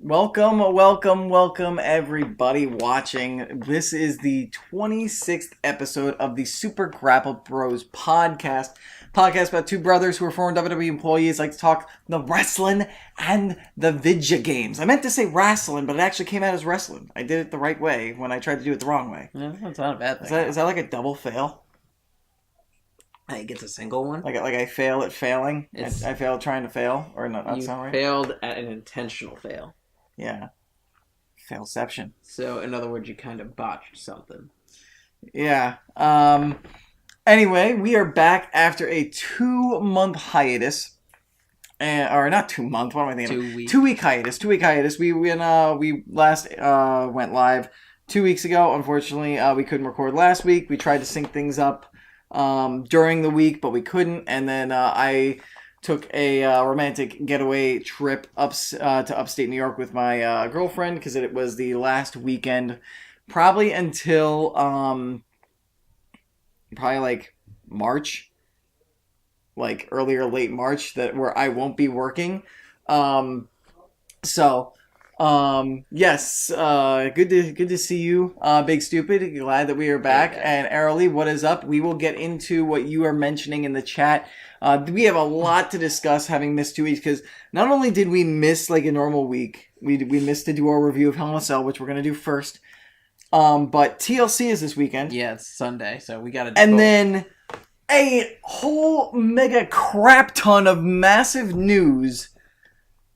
Welcome, everybody watching. This is the 26th episode of the Super Grapple Bros podcast. Podcast about two brothers who are former WWE employees, like to talk the wrestling and the video games. I meant to say wrestling, but it actually came out as wrestling. I did it the right way when I tried to do it the wrong way. Yeah, that's not a bad thing. Is that like a double fail? I think it's a single one. Like I fail at failing? I failed trying to fail? Or not sound right? You failed at an intentional fail. Yeah. Failception. So, in other words, you kind of botched something. Yeah. Anyway, we are back after a 2-month hiatus. Or not 2 month, what am I thinking? 2 week. 2 week hiatus. 2 week hiatus. We last went live 2 weeks ago. Unfortunately, we couldn't record last week. We tried to sync things up during the week, but we couldn't. And then I took a romantic getaway trip to upstate New York with my girlfriend because it was the last weekend, probably until probably like March, like early or late March, where I won't be working. Yes, good to see you, Big Stupid. Glad that we are back. Okay. And Airly, what is up? We will get into what you are mentioning in the chat. We have a lot to discuss, having missed 2 weeks, because not only did we miss like a normal week, we missed to do our review of Hell in a Cell, which we're gonna do first. But TLC is this weekend. Yeah, it's Sunday, so we gotta do And both. then a whole mega crap ton of massive news.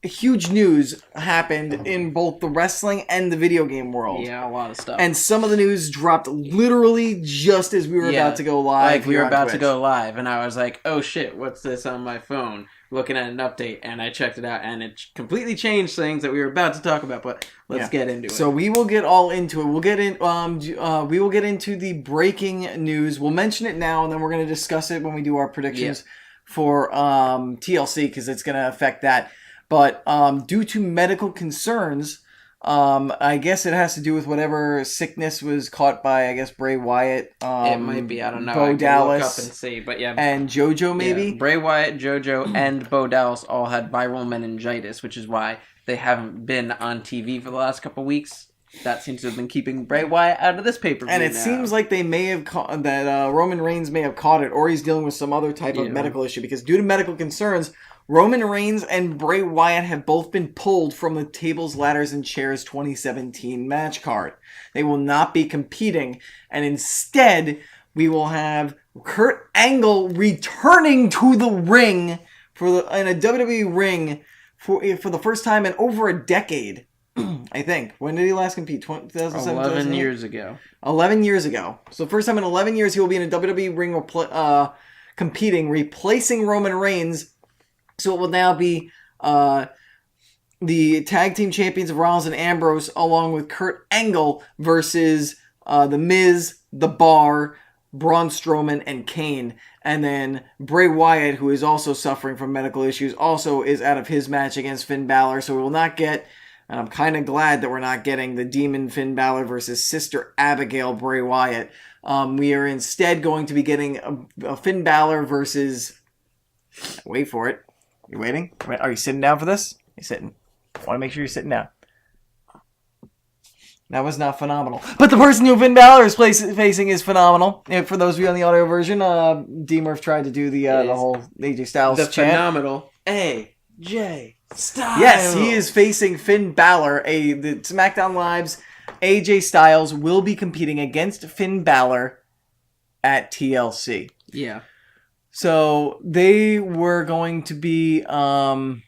Huge news happened in both the wrestling and the video game world. Yeah, a lot of stuff. And some of the news dropped literally just as we were about to go live. Like, we were about Twitch. to go live, and I was like, oh shit, what's this on my phone? Looking at an update, and I checked it out, and it completely changed things that we were about to talk about, but let's get into it. So we will get all into it. We'll get in. We will get into the breaking news. We'll mention it now, and then we're going to discuss it when we do our predictions for TLC, because it's going to affect that. But due to medical concerns, I guess it has to do with whatever sickness was caught by, I guess, Bray Wyatt. It might be, I don't know. Bo I Dallas. Look up and see, but yeah. And JoJo, maybe? Yeah. Bray Wyatt, JoJo, and Bo Dallas all had viral meningitis, which is why they haven't been on TV for the last couple weeks. That seems to have been keeping Bray Wyatt out of this pay-per-view. And it seems like they may have Roman Reigns may have caught it, or he's dealing with some other type of medical issue, because due to medical concerns, Roman Reigns and Bray Wyatt have both been pulled from the Tables, Ladders, and Chairs 2017 match card. They will not be competing, and instead, we will have Kurt Angle returning to the ring in a WWE ring for the first time in over a decade. I think. When did he last compete? 2007? 11 years ago. 11 years ago. So first time in 11 years he will be in a WWE ring competing, replacing Roman Reigns. So it will now be the tag team champions of Rollins and Ambrose, along with Kurt Angle versus The Miz, The Bar, Braun Strowman, and Kane. And then Bray Wyatt, who is also suffering from medical issues, also is out of his match against Finn Balor. So we will not get... And I'm kind of glad that we're not getting the Demon Finn Balor versus Sister Abigail Bray Wyatt. We are instead going to be getting a Finn Balor versus... Wait for it. You waiting? Are you sitting down for this? You're sitting. I want to make sure you're sitting down. That was not phenomenal. But the person who Finn Balor is facing is phenomenal. For those of you on the audio version, DMurph tried to do the whole AJ Styles chant. The phenomenal AJ Styles. Yes, he is facing Finn Balor. The SmackDown Live's AJ Styles will be competing against Finn Balor at TLC. Yeah. So they were going to be in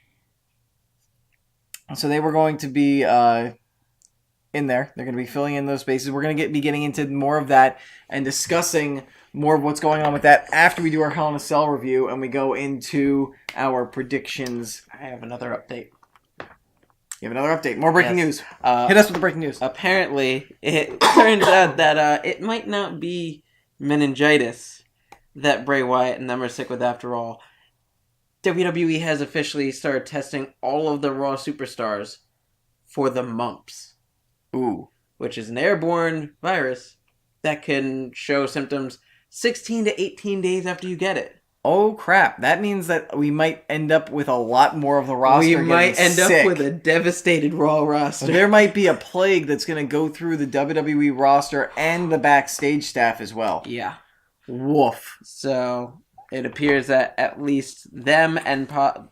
there. They're going to be filling in those spaces. We're going to be getting into more of that and discussing more of what's going on with that after we do our Hell in a Cell review and we go into our predictions. I have another update. You have another update. More breaking news. Hit us with the breaking news. Apparently, it turns out that it might not be meningitis that Bray Wyatt and them are sick with after all. WWE has officially started testing all of the Raw superstars for the mumps. Ooh. Which is an airborne virus that can show symptoms 16 to 18 days after you get it. Oh crap! That means that we might end up with a lot more of the roster. We might end sick. up with a devastated Raw roster. There might be a plague that's going to go through the WWE roster and the backstage staff as well. Yeah. Woof. So it appears that at least them and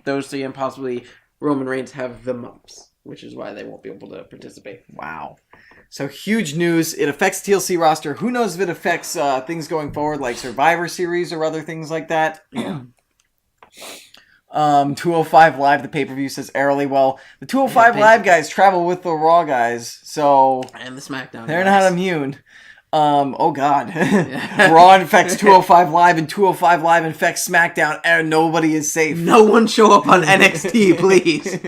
those three and possibly Roman Reigns have the mumps, which is why they won't be able to participate. Wow. So huge news. It affects TLC roster. Who knows if it affects things going forward, like Survivor Series or other things like that. Yeah. 205 Live, the pay-per-view, says Airly. Well, the 205 Live guys travel with the Raw guys, so... And the SmackDown they're guys. not immune. Oh, God. Raw infects 205 Live, and 205 Live infects SmackDown, and nobody is safe. No one show up on NXT, please.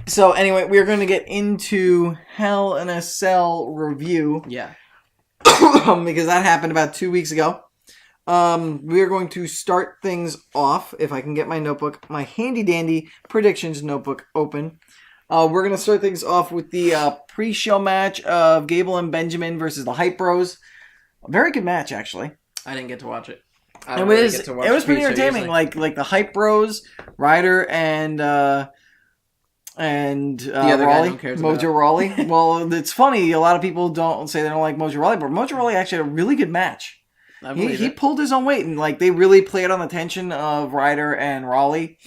So anyway, we're going to get into Hell in a Cell review. Yeah. Because that happened about 2 weeks ago. We are going to start things off, if I can get my notebook, my handy-dandy predictions notebook open. We're going to start things off with the pre-show match of Gable and Benjamin versus the Hype Bros. A very good match, actually. I didn't get to watch it. It was pretty entertaining. Like the Hype Bros, Ryder, and the other Raleigh, guy no cares Mojo about. Rawley. Well, it's funny. A lot of people don't say they don't like Mojo Rawley, but Mojo Rawley actually had a really good match. He pulled his own weight, and like they really played on the tension of Ryder and Raleigh.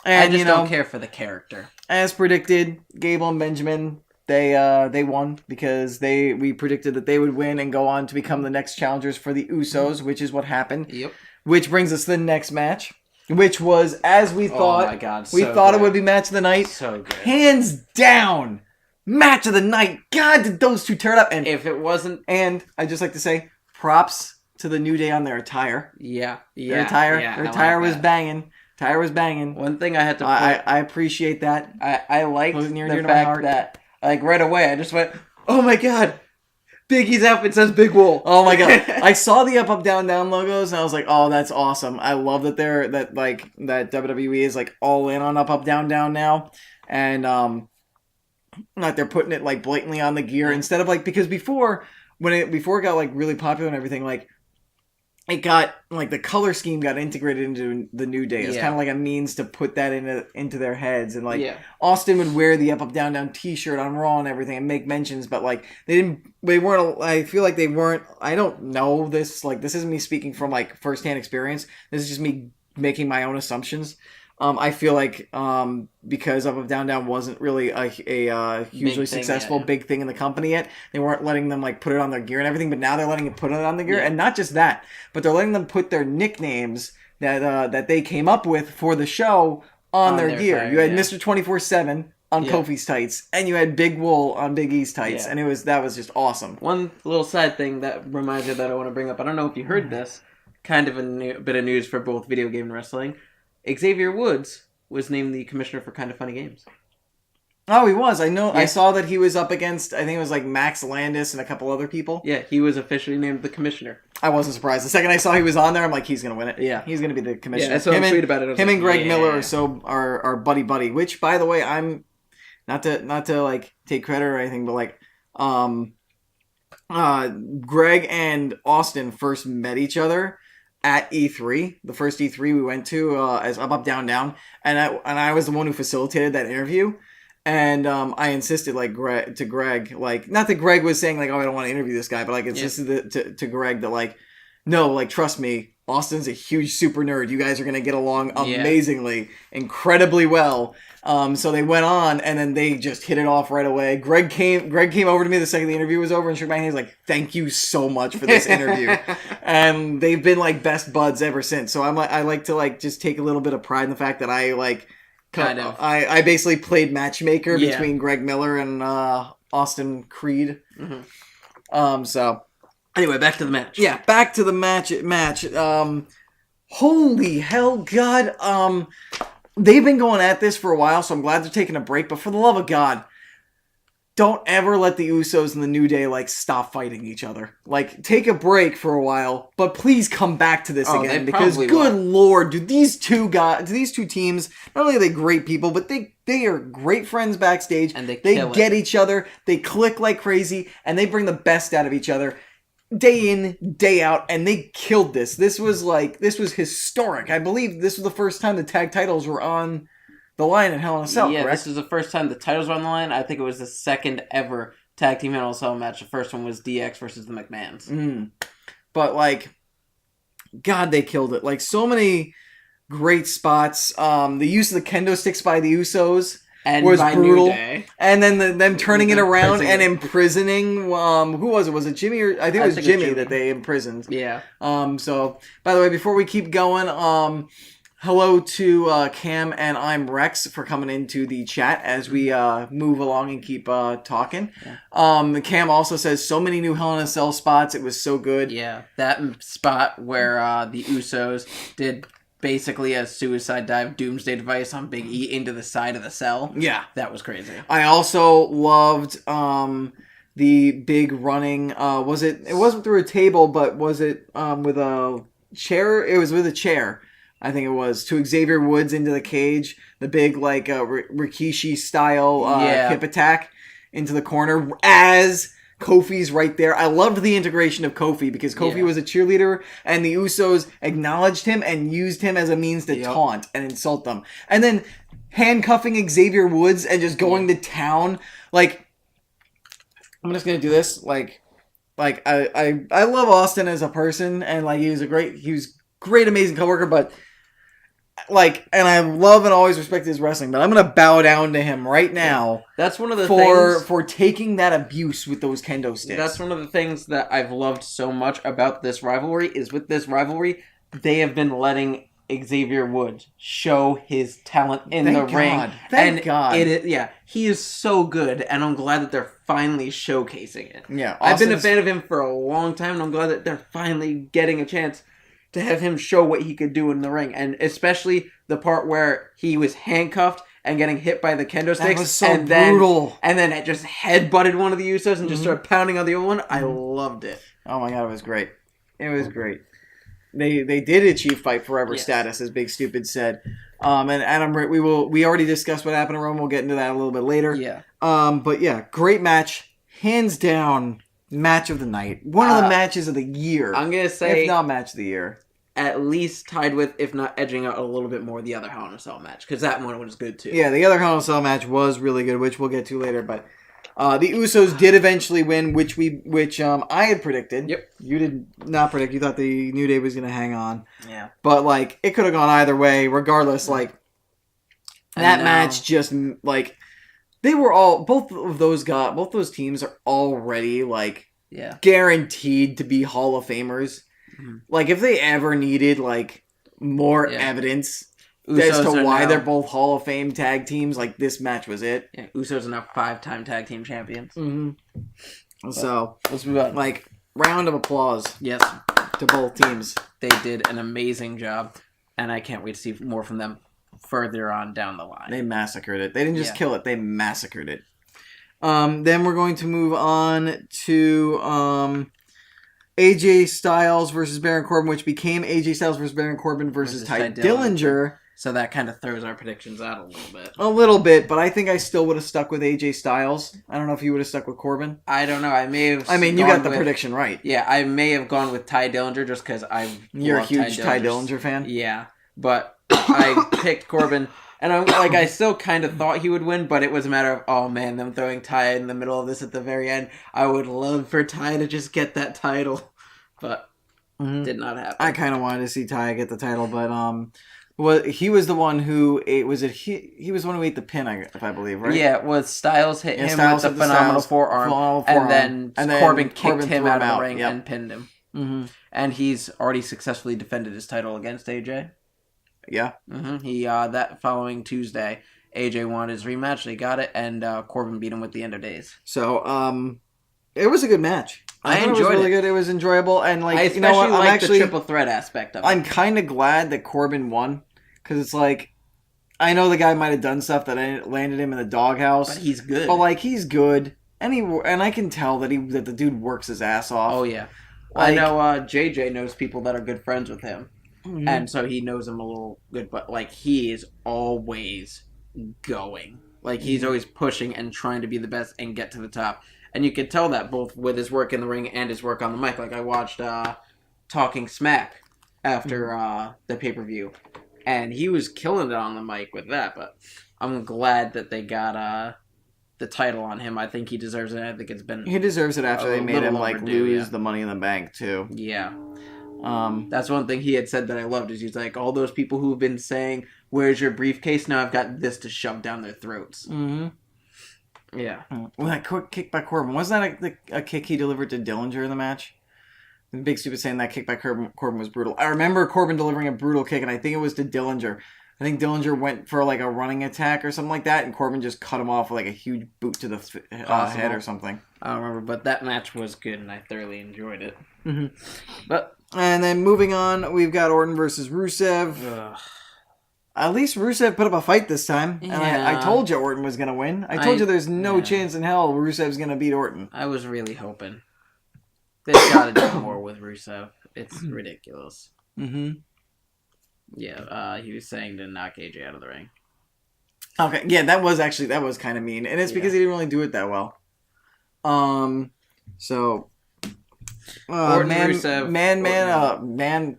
And I just don't care for the character. As predicted, Gable and Benjamin they won because we predicted that they would win and go on to become the next challengers for the Usos, which is what happened. Yep. Which brings us to the next match, which was as we thought. Oh my God, we so thought good. it would be match of the night. So good. Hands down, match of the night. God, did those two turn up? And If it wasn't... And I'd just like to say, props to the New Day on their attire. Yeah. Their attire was banging. Attire was banging. One thing I had to... I appreciate that. I liked Near and dear the to my fact heart. that, like, right away, I just went, oh my God, Big E's outfit says Big Wool. Oh my God. I saw the up, down, down logos and I was like, oh, that's awesome. I love that that WWE is like all in on up, down, down now. And, that they're putting it like blatantly on the gear instead of like, because before it got like really popular and everything, like it got like the color scheme got integrated into the New Day. It's kind of like a means to put that into their heads, and like Austin would wear the up, down, down T-shirt on Raw and everything and make mentions, but like they weren't. I feel like they weren't. I don't know this. Like this isn't me speaking from like firsthand experience. This is just me making my own assumptions. I feel like because Up, Down, Down wasn't really a hugely successful big thing in the company yet, they weren't letting them like put it on their gear and everything, but now they're letting it put it on the gear, and not just that, but they're letting them put their nicknames that they came up with for the show on their gear. You had Mr. 24/7 on Kofi's tights, and you had Big Wool on Big E's tights, and that was just awesome. One little side thing that reminds me that I want to bring up, I don't know if you heard this, kind of a bit of news for both video game and wrestling. Xavier Woods was named the commissioner for Kind of Funny Games. Oh, he was. I know. Yeah. I saw that he was up against, I think it was like Max Landis and a couple other people. Yeah, he was officially named the commissioner. I wasn't surprised. The second I saw he was on there, I'm like, he's going to win it. Yeah. He's going to be the commissioner. Yeah, I saw a tweet about it. Him and Greg Miller are buddy, which, by the way, I'm not to like take credit or anything, but like Greg and Austin first met each other at E3, the first E3 we went to as Up, Down, Down, and I was the one who facilitated that interview, and I insisted to Greg, like, not that Greg was saying like, oh, I don't want to interview this guy, but like insisted to Greg that like, no, like, trust me, Austin's a huge super nerd. You guys are gonna get along amazingly, incredibly well. So they went on, and then they just hit it off right away. Greg came over to me the second the interview was over and shook my hand. He's like, "Thank you so much for this interview," and they've been like best buds ever since. So I like to like just take a little bit of pride in the fact that I like I basically played matchmaker between Greg Miller and Austin Creed. Mm-hmm. So anyway, back to the match. Yeah, back to the match. Holy hell, God. They've been going at this for a while, so I'm glad they're taking a break. But for the love of God, don't ever let the Usos and the New Day like stop fighting each other. Like, take a break for a while, but please come back to this again, because good Lord, do these two teams, not only are they great people, but they are great friends backstage. And they get each other. They click like crazy, and they bring the best out of each other. day in, day out, and they killed this. This was historic. I believe this was the first time the tag titles were on the line in Hell in a Cell, correct? This was the first time the titles were on the line. I think it was the second ever tag team Hell in a Cell match. The first one was DX versus the McMahons. But, like, God, they killed it. Like, so many great spots. The use of the kendo sticks by the Usos was brutal. New Day. And then them turning it around and imprisoning, who was it? Was it Jimmy? I think it was Jimmy that they imprisoned. Yeah. So, by the way, before we keep going, hello to Cam and I'm Rex for coming into the chat as we move along and keep talking. Yeah. Cam also says so many new Hell in a Cell spots. It was so good. Yeah, that spot where the Usos did basically a suicide dive doomsday device on Big E into the side of the cell. Yeah. That was crazy. I also loved the big running. It wasn't through a table, but was it with a chair? It was with a chair. I think it was, to Xavier Woods into the cage. The big, like, Rikishi style hip attack into the corner as Kofi's right there. I loved the integration of Kofi because Kofi was a cheerleader and the Usos acknowledged him and used him as a means to taunt and insult them. And then handcuffing Xavier Woods and just going to town. Like, I'm just going to do this. Like I love Austin as a person, and, like, he was great, amazing coworker, but, like, and I love and always respect his wrestling, but I'm gonna bow down to him right now. That's one of the things for taking that abuse with those kendo sticks. That's one of the things that I've loved so much about this rivalry is with this rivalry, they have been letting Xavier Woods show his talent in the ring. Thank God. He is so good, and I'm glad that they're finally showcasing it. Yeah, I've been a fan of him for a long time, and I'm glad that they're finally getting a chance to have him show what he could do in the ring. And especially the part where he was handcuffed and getting hit by the kendo sticks. That was so brutal. And then it just headbutted one of the Usos and just started pounding on the other one. I loved it. Oh my God, it was great. It was great. They did achieve Fight Forever status, as Big Stupid said. And Adam, we already discussed what happened in Rome. We'll get into that a little bit later. Yeah. But yeah, great match. Hands down, match of the night. One of the matches of the year. I'm going to say, if not match of the year, at least tied with, if not edging out a little bit more, the other Hell in a Cell match, because that one was good too. Yeah, the other Hell in a Cell match was really good, which we'll get to later. But the Usos did eventually win, which I had predicted. Yep. You did not predict. You thought the New Day was going to hang on. Yeah. But, like, it could have gone either way. Regardless, like, that match just, like, they were all, both those teams are already, like, guaranteed to be Hall of Famers. Mm-hmm. Like, if they ever needed, like, more evidence as to why they're both Hall of Fame tag teams, like, this match was it. Yeah, Usos are now 5-time tag team champions. Mm-hmm. So, let's move on. Like, round of applause. Yes. To both teams. They did an amazing job, and I can't wait to see more from them further on down the line. They massacred it. They didn't just kill it, they massacred it. Then we're going to move on to AJ Styles versus Baron Corbin, which became AJ Styles versus Baron Corbin versus Ty Dillinger. So that kind of throws our predictions out a little bit. A little bit, but I think I still would have stuck with AJ Styles. I don't know if you would have stuck with Corbin. I don't know. I may have. I mean, you got the prediction right. Yeah, I may have gone with Ty Dillinger just because You're a huge Ty Dillinger fan? Yeah, but I picked Corbin. And I still kind of thought he would win, but it was a matter of, oh man, them throwing Ty in the middle of this at the very end. I would love for Ty to just get that title, but did not happen. I kind of wanted to see Ty get the title, but he was the one who ate. He was the one who ate the pin, if I believe, right? Yeah, it was Styles hit him with the phenomenal forearm, and then Corbin kicked him out of the ring and pinned him. Mm-hmm. And he's already successfully defended his title against AJ. Yeah. Mm-hmm. He that following Tuesday, AJ wanted his rematch. They got it, and Corbin beat him with the end of days. So, it was a good match. I enjoyed it. It was really good. It was enjoyable, and like, I especially like the triple threat aspect of it. I'm kind of glad that Corbin won because it's like, I know the guy might have done stuff that landed him in the doghouse, but he's good. But like, he's good, and I can tell that the dude works his ass off. Oh yeah, like, I know. JJ knows people that are good friends with him. Mm-hmm. And so he knows him a little good, but like he is always going. Like he's always pushing and trying to be the best and get to the top. And you could tell that both with his work in the ring and his work on the mic. Like, I watched Talking Smack after the pay-per-view, and he was killing it on the mic with that, but I'm glad that they got the title on him. I think he deserves it. I think it's been... He deserves it after they made him, like, lose the Money in the Bank, too. Yeah. That's one thing he had said that I loved, is he's like, all those people who've been saying, where's your briefcase? Now I've got this to shove down their throats. Mm-hmm. Yeah. Well, that quick kick by Corbin, wasn't that a kick he delivered to Dillinger in the match? The Big Stupid saying that kick by Corbin was brutal. I remember Corbin delivering a brutal kick, and I think it was to Dillinger. I think Dillinger went for like a running attack or something like that, and Corbin just cut him off with like a huge boot to the head or something. I don't remember, but that match was good, and I thoroughly enjoyed it. Mm-hmm. But and then moving on, we've got Orton versus Rusev. Ugh. At least Rusev put up a fight this time. Yeah. And I told you Orton was going to win. I told you there's no chance in hell Rusev's going to beat Orton. I was really hoping. They've got to do more with Rusev. It's ridiculous. Mm-hmm. Yeah, he was saying to knock AJ out of the ring. Okay, yeah, that was kind of mean. And it's because he didn't really do it that well. So... Orton, Rusev, man,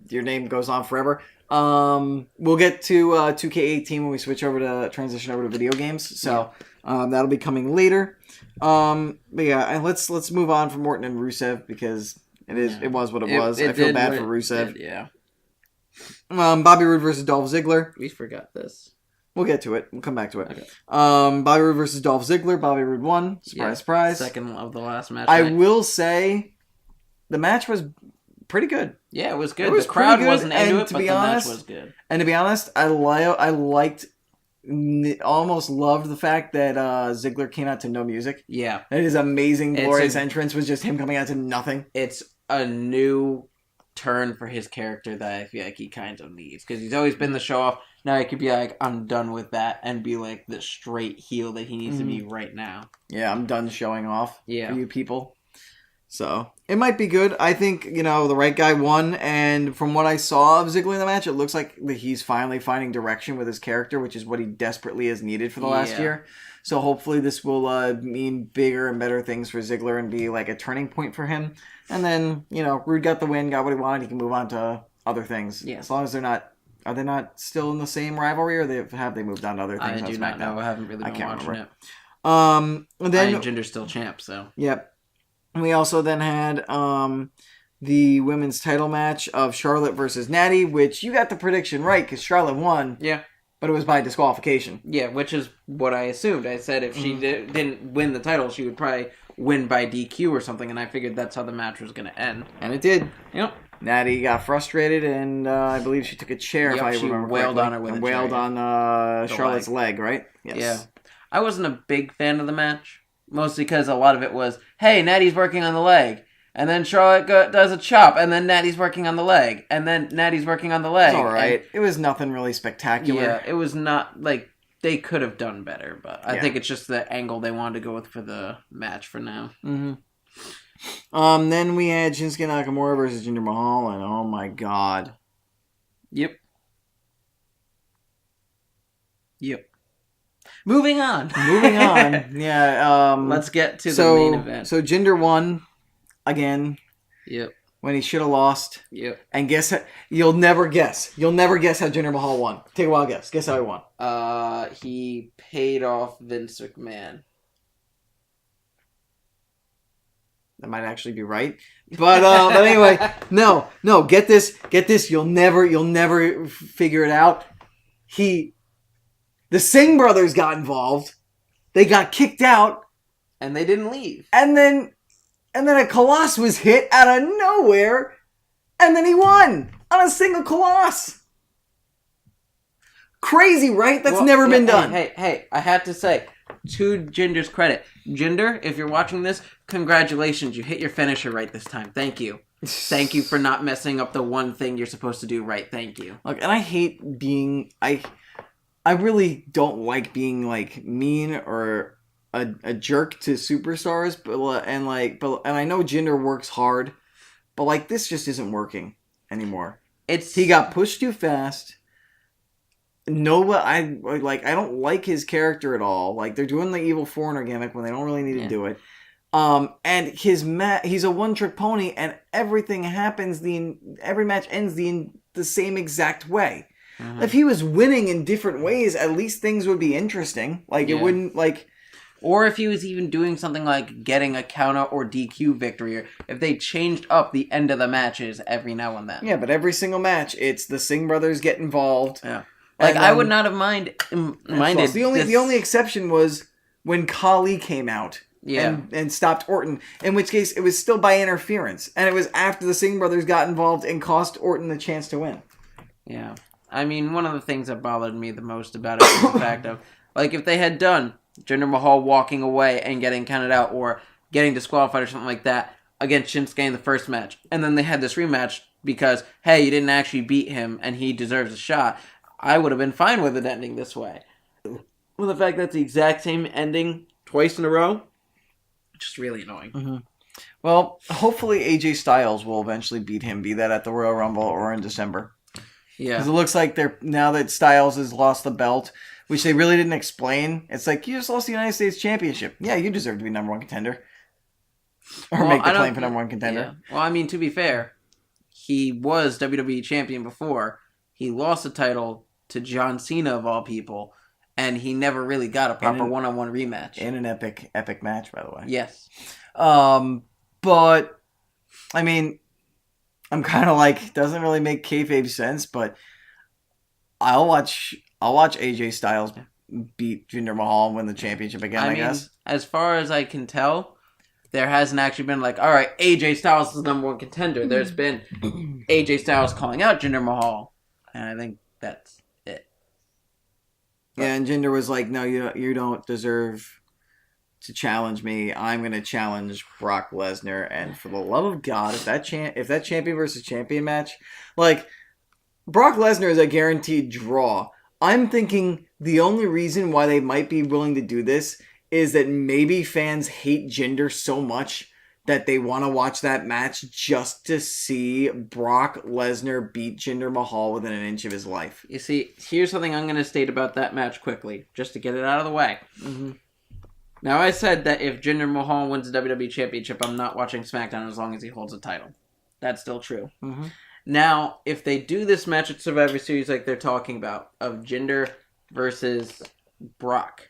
your name goes on forever. We'll get to 2K18 when we switch over to transition over to video games. So that'll be coming later. But yeah, and let's move on from Orton and Rusev because it was what it was. I feel bad for Rusev. Yeah. Bobby Roode versus Dolph Ziggler. We forgot this. We'll get to it. We'll come back to it. Okay. Bobby Roode versus Dolph Ziggler. Bobby Roode won. Surprise, surprise. Second of the last match. I will say the match was pretty good. Yeah, it was good. It was the crowd good, wasn't into it, to but be the honest, match was good. And to be honest, I almost loved the fact that Ziggler came out to no music. Yeah. That his amazing, glorious entrance was just him coming out to nothing. It's a new turn for his character that I feel like he kind of needs. Because he's always been the show-off. Now he could be like, I'm done with that, and be like the straight heel that he needs to be right now. Yeah, I'm done showing off for you people. So, it might be good. I think, the right guy won, and from what I saw of Ziggler in the match, it looks like he's finally finding direction with his character, which is what he desperately has needed for the last year. So, hopefully this will mean bigger and better things for Ziggler and be like a turning point for him. And then, Rude got the win, got what he wanted, he can move on to other things. Yeah. As long as they're not... Are they not still in the same rivalry, or have they moved on to other things? I do not know. I haven't really been watching it. And then Jinder's still champ, so... Yep. We also then had the women's title match of Charlotte versus Natty, which you got the prediction right because Charlotte won. Yeah. But it was by disqualification. Yeah, which is what I assumed. I said if she didn't win the title, she would probably win by DQ or something, and I figured that's how the match was going to end. And it did. Yep. Natty got frustrated, and I believe she took a chair, if I remember wailed correctly, on her with and a chair. wailed on Charlotte's leg, right? Yes. Yeah. I wasn't a big fan of the match. Mostly because a lot of it was, hey, Natty's working on the leg. And then Charlotte does a chop. And then Natty's working on the leg. And then Natty's working on the leg. It's alright. It was nothing really spectacular. Yeah, it was not, they could have done better. But I think it's just the angle they wanted to go with for the match for now. Mm-hmm. Then we had Shinsuke Nakamura versus Jinder Mahal. And oh my god. Yep. Moving on. Yeah. Let's get to the main event. So Jinder won again. Yep. When he should have lost. Yep. And guess you'll never guess. You'll never guess how Jinder Mahal won. Take a wild guess. Guess how he won. He paid off Vince McMahon. That might actually be right. But anyway, no. Get this. You'll never figure it out. The Singh brothers got involved. They got kicked out. And they didn't leave. And then a Colossus was hit out of nowhere. And then he won on a single Colossus. Crazy, right? That's never been done. Hey, I had to say, to Jinder's credit. Jinder, if you're watching this, congratulations. You hit your finisher right this time. Thank you. Thank you for not messing up the one thing you're supposed to do right. Thank you. Look, and I hate being... I really don't like being mean or a jerk to superstars, and I know Jinder works hard, but this just isn't working anymore. He got pushed too fast. I don't like his character at all. They're doing the evil foreigner gimmick when they don't really need to do it. And he's a one-trick pony, and everything happens. Every match ends the same exact way. Mm-hmm. If he was winning in different ways, at least things would be interesting. Like it wouldn't like. Or if he was even doing something like getting a counter or DQ victory, or if they changed up the end of the matches every now and then. Yeah, but every single match, it's the Singh brothers get involved. Yeah, like I would not have minded. The only exception was when Khali came out. Yeah. And stopped Orton, in which case it was still by interference, and it was after the Singh brothers got involved and cost Orton the chance to win. Yeah, I mean, one of the things that bothered me the most about it was the fact of, like, if they had done Jinder Mahal walking away and getting counted out, or getting disqualified or something like that against Shinsuke in the first match, and then they had this rematch because, hey, you didn't actually beat him and he deserves a shot, I would have been fine with it ending this way. Well, the fact that's the exact same ending twice in a row, just really annoying. Mm-hmm. Well, hopefully AJ Styles will eventually beat him, be that at the Royal Rumble or in December. Yeah. Because it looks like now that Styles has lost the belt, which they really didn't explain, it's like, you just lost the United States Championship. Yeah, you deserve to be number one contender. Or make the claim for number one contender. Yeah. Well, I mean, to be fair, he was WWE Champion before. He lost the title to John Cena, of all people. And he never really got a proper one-on-one rematch. In an epic match, by the way. Yes. But, I mean, I'm kind of like, doesn't really make kayfabe sense, but I'll watch AJ Styles beat Jinder Mahal and win the championship again, I guess. As far as I can tell, there hasn't actually been like, all right, AJ Styles is the number one contender. There's been AJ Styles calling out Jinder Mahal. And I think that's... Yeah, and Jinder was like, no, you don't deserve to challenge me. I'm going to challenge Brock Lesnar. And for the love of God, if that champion versus champion match, like, Brock Lesnar is a guaranteed draw. I'm thinking the only reason why they might be willing to do this is that maybe fans hate Jinder so much that they want to watch that match just to see Brock Lesnar beat Jinder Mahal within an inch of his life. You see, here's something I'm going to state about that match quickly, just to get it out of the way. Mm-hmm. Now, I said that if Jinder Mahal wins the WWE Championship, I'm not watching SmackDown as long as he holds the title. That's still true. Mm-hmm. Now, if they do this match at Survivor Series like they're talking about, of Jinder versus Brock,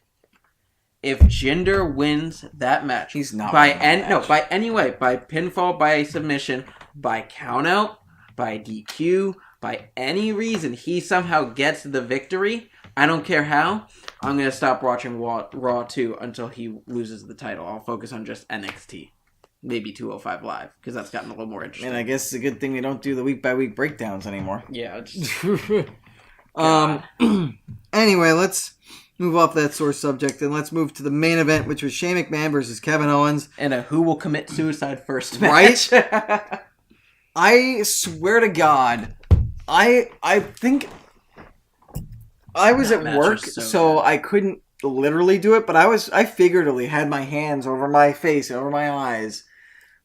if Jinder wins that match, he's not by pinfall, by submission, by countout, by DQ, by any reason he somehow gets the victory, I don't care how, I'm going to stop watching Raw 2 until he loses the title. I'll focus on just NXT. Maybe 205 Live, because that's gotten a little more interesting. And I guess it's a good thing we don't do the week-by-week breakdowns anymore. Yeah. Anyway, let's move off that sore subject, and let's move to the main event, which was Shane McMahon versus Kevin Owens. And a who will commit suicide first match. Right? I swear to God, I think I was at work, so I couldn't literally do it, but I figuratively had my hands over my face, over my eyes,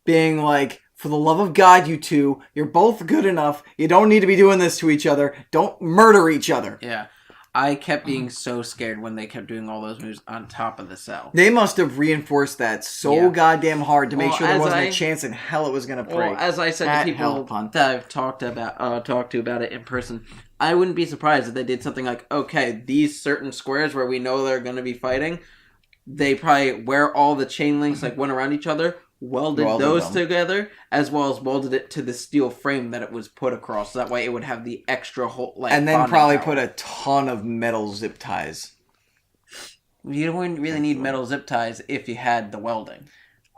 being like, for the love of God, you two, you're both good enough. You don't need to be doing this to each other. Don't murder each other. Yeah. I kept being so scared when they kept doing all those moves on top of the cell. They must have reinforced that so goddamn hard to make sure there wasn't a chance in hell it was going to break. Well, as I said to people that I've talked to about it in person, I wouldn't be surprised if they did something like, okay, these certain squares where we know they're going to be fighting, they probably wear all the chain links like one around each other, welded those together, as well as welded it to the steel frame that it was put across. So that way it would have the extra whole, and then probably put a ton of metal zip ties. You don't really need metal zip ties if you had the welding.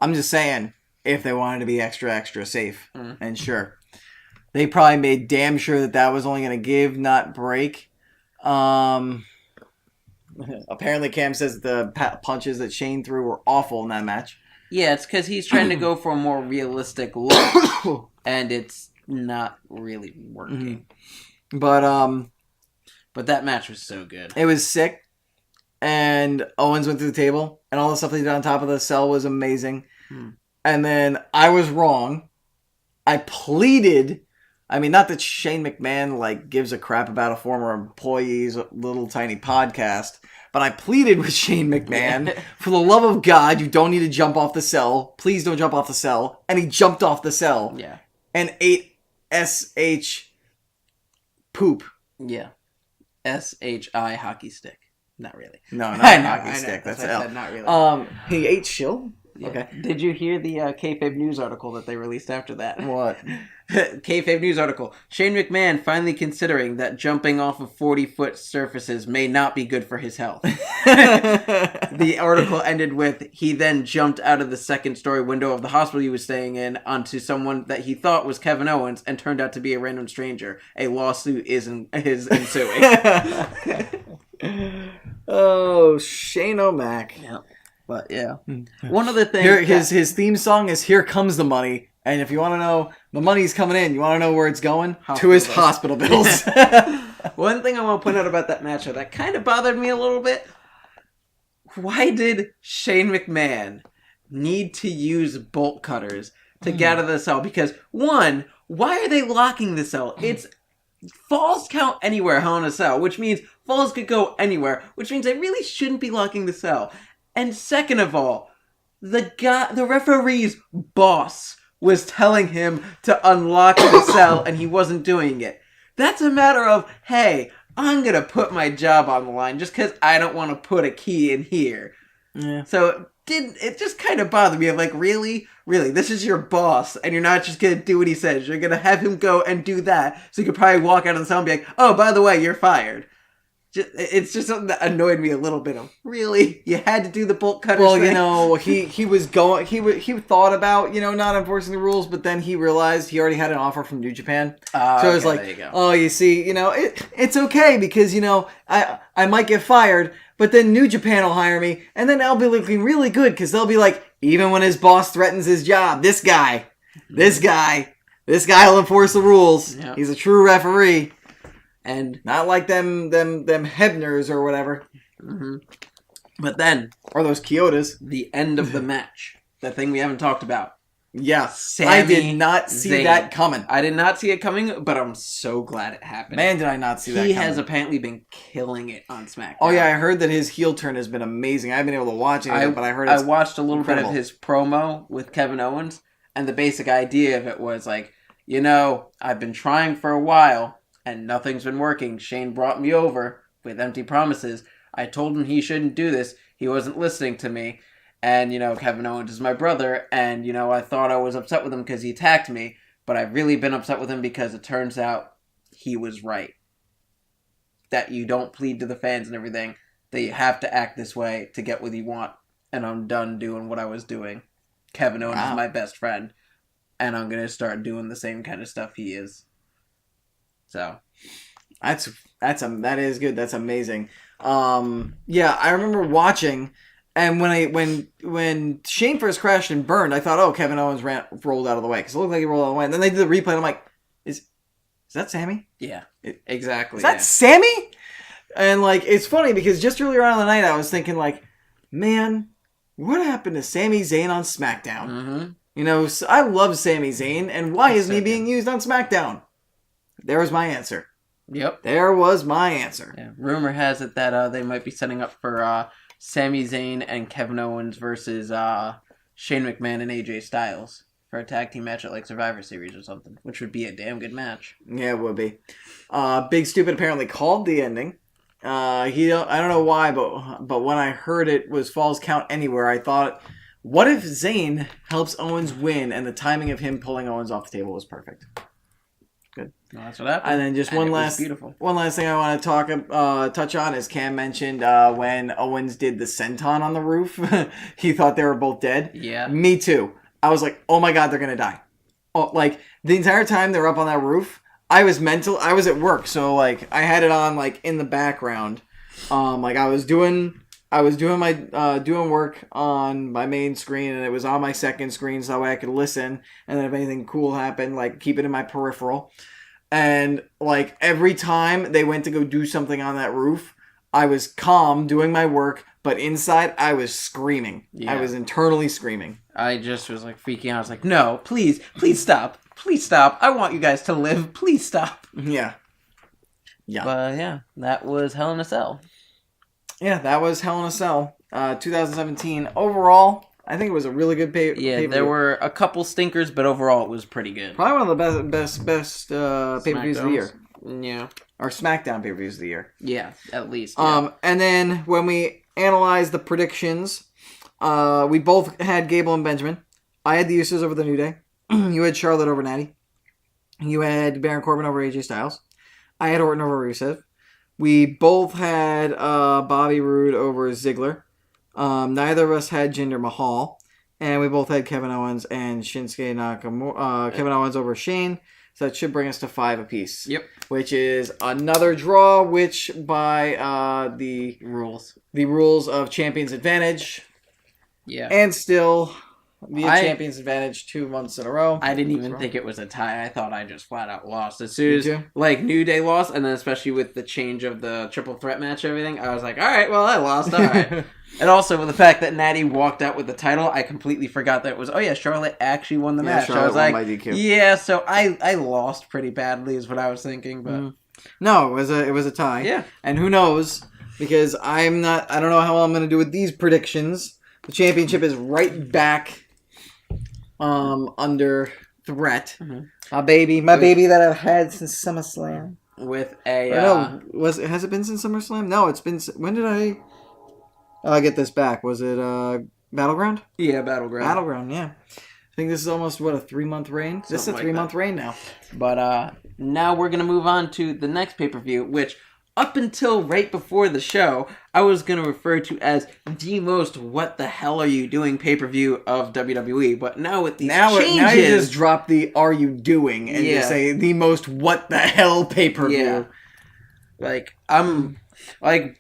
I'm just saying, if they wanted to be extra safe. And sure. They probably made damn sure that was only going to give, not break. Apparently Cam says the punches that Shane threw were awful in that match. Yeah, it's because he's trying to go for a more realistic look, and it's not really working. But that match was so good. It was sick, and Owens went through the table, and all the stuff they did on top of the cell was amazing. And then I was wrong. I pleaded I mean, not that Shane McMahon, like, gives a crap about a former employee's little tiny podcast, but I pleaded with Shane McMahon, for the love of God, you don't need to jump off the cell. Please don't jump off the cell. And he jumped off the cell. Yeah. And ate SH poop. Yeah. SHI hockey stick. Not really. No, not hockey stick. That's L. Not really. He ate shill? Yeah. Okay. Did you hear the kayfabe news article that they released after that? What? Kayfabe news article. Shane McMahon finally considering that jumping off of 40-foot surfaces may not be good for his health. The article ended with, he then jumped out of the second-story window of the hospital he was staying in onto someone that he thought was Kevin Owens and turned out to be a random stranger. A lawsuit is ensuing. Oh, Shane O'Mac. Yeah. But yeah, one other thing. His theme song is "Here Comes the Money," and if you want to know the money's coming in, you want to know where it's going to his hospital bills. One thing I want to point out about that matchup that kind of bothered me a little bit. Why did Shane McMahon need to use bolt cutters to get out of the cell? Because one, why are they locking the cell? It's falls count anywhere on a cell, which means falls could go anywhere, which means they really shouldn't be locking the cell. And second of all, the referee's boss was telling him to unlock the cell and he wasn't doing it. That's a matter of, hey, I'm going to put my job on the line just because I don't want to put a key in here. Yeah. So it just kind of bothered me. I'm like, really? Really? This is your boss and you're not just going to do what he says. You're going to have him go and do that so you could probably walk out of the cell and be like, oh, by the way, you're fired. It's just something that annoyed me a little bit. Of really, you had to do the bolt cutters. Well, thing? you know, he was going. He thought about not enforcing the rules, but then he realized he already had an offer from New Japan. So it was like, oh, you see, it's okay because I might get fired, but then New Japan will hire me, and then I'll be looking really good because they'll be like, even when his boss threatens his job, this guy will enforce the rules. Yep. He's a true referee. And not like them Hebners or whatever. Mm-hmm. But then... Or those Kyotas. The end of the match. The thing we haven't talked about. Yeah. I did not see that coming. I did not see it coming, but I'm so glad it happened. Man, did I not see that coming. He has apparently been killing it on SmackDown. Oh yeah, I heard that his heel turn has been amazing. I haven't been able to watch it, but I heard it's I watched a little incredible. bit of his promo with Kevin Owens, and the basic idea of it was like, I've been trying for a while, and nothing's been working. Shane brought me over with empty promises. I told him he shouldn't do this. He wasn't listening to me. And, Kevin Owens is my brother. And, I thought I was upset with him because he attacked me. But I've really been upset with him because it turns out he was right. That you don't plead to the fans and everything. That you have to act this way to get what you want. And I'm done doing what I was doing. Kevin Owens is my best friend. And I'm going to start doing the same kind of stuff he is. So that is good. That's amazing. Yeah, I remember watching, and when Shane first crashed and burned, I thought, oh, Kevin Owens rolled out of the way because it looked like he rolled out of the way. And then they did the replay, and I'm like, is that Sammy? Yeah, exactly. Is that Sammy? And it's funny because just earlier on in the night, I was thinking man, what happened to Sami Zayn on SmackDown? Mm-hmm. I love Sami Zayn, and why isn't he being used on SmackDown? There was my answer. Yep. There was my answer. Yeah. Rumor has it that they might be setting up for Sami Zayn and Kevin Owens versus Shane McMahon and AJ Styles for a tag team match at Survivor Series or something, which would be a damn good match. Yeah, it would be. Big Stupid apparently called the ending. I don't know why, but when I heard it was Falls Count Anywhere, I thought, what if Zayn helps Owens win and the timing of him pulling Owens off the table was perfect? Good. Well, that's what happened. And then just one last thing I want to touch on is Cam mentioned when Owens did the senton on the roof, he thought they were both dead. Yeah. Me too. I was like, oh my God, they're going to die. Oh, the entire time they were up on that roof, I was at work. So I had it on in the background. I was doing my doing work on my main screen, and it was on my second screen, so that way I could listen. And then if anything cool happened, keep it in my peripheral. And every time they went to go do something on that roof, I was calm doing my work, but inside I was screaming. Yeah. I was internally screaming. I just was freaking out. I was like, no, please stop. Please stop. I want you guys to live. Please stop. Yeah. Yeah. But yeah, that was Hell in a Cell. Yeah, that was Hell in a Cell. 2017. Overall, I think it was a really good pay-per-view. There were a couple stinkers, but overall it was pretty good. Probably one of the best pay-per-views of the year. Yeah. Or SmackDown pay-per-views of the year. Yeah, at least. Yeah. And then when we analyzed the predictions, we both had Gable and Benjamin. I had the Usos over the New Day. You had Charlotte over Natty. You had Baron Corbin over AJ Styles. I had Orton over Rusev. We both had Bobby Roode over Ziggler. Neither of us had Jinder Mahal. And we both had Kevin Owens and Shinsuke Nakamura. Kevin Owens over Shane. So that should bring us to 5 apiece. Yep. Which is another draw, which by the rules of Champions Advantage. Yeah. And still via Champions Advantage 2 months in a row. I didn't even think it was a tie. I thought I just flat out lost. As soon as New Day lost, and then especially with the change of the triple threat match and everything, I was like, alright, well, I lost, alright. And also with the fact that Natty walked out with the title, I completely forgot that it was, Charlotte actually won the match. Charlotte I was like, won by DQ. Yeah, so I lost pretty badly is what I was thinking, but... No, it was a tie. Yeah. And who knows, because I don't know how I'm going to do with these predictions. The championship is right back under threat. Mm-hmm. My baby that I've had since SummerSlam. With a... has it been since SummerSlam? No, it's been... When did I get this back? Was it Battleground? Yeah, Battleground. Battleground, yeah. I think this is almost, a 3-month reign? This is a 3-month reign now. But now we're going to move on to the next pay-per-view, which up until right before the show, I was going to refer to as the most what the hell are you doing pay-per-view of WWE. But now with these changes... Now you just drop the are you doing and just say the most what the hell pay-per-view. Yeah.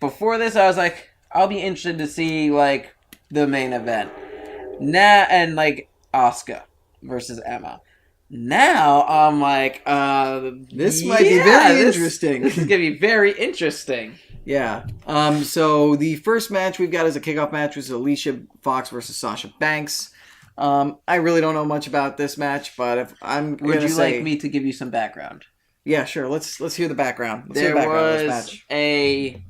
Before this, I was like, I'll be interested to see, the main event. And, Asuka versus Emma. Now, I'm like, this might be very interesting. This is going to be very interesting. Yeah. So the first match we've got is a kickoff match, which is Alicia Fox versus Sasha Banks. I really don't know much about this match, but if I'm Would you like me to give you some background? Yeah, sure. Let's hear the background. There was a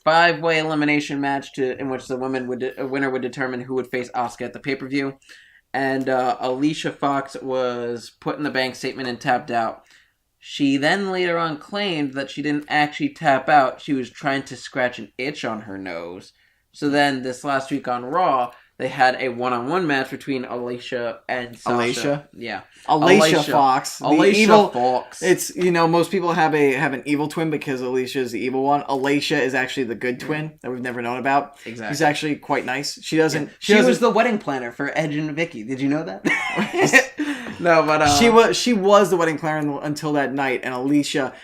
5-way elimination match in which the winner would determine who would face Asuka at the pay-per-view. And Alicia Fox was put in the bank statement and tapped out. She then later on claimed that she didn't actually tap out. She was trying to scratch an itch on her nose. So then this last week on Raw, they had a one-on-one match between Alicia and Sasha. Alicia? Yeah. Alicia Fox. Alicia Fox. It's, most people have an evil twin because Alicia is the evil one. Alicia is actually the good twin that we've never known about. Exactly. He's actually quite nice. She doesn't... Yeah. She was the wedding planner for Edge and Vicky. Did you know that? No, but... She was the wedding planner until that night, and Alicia...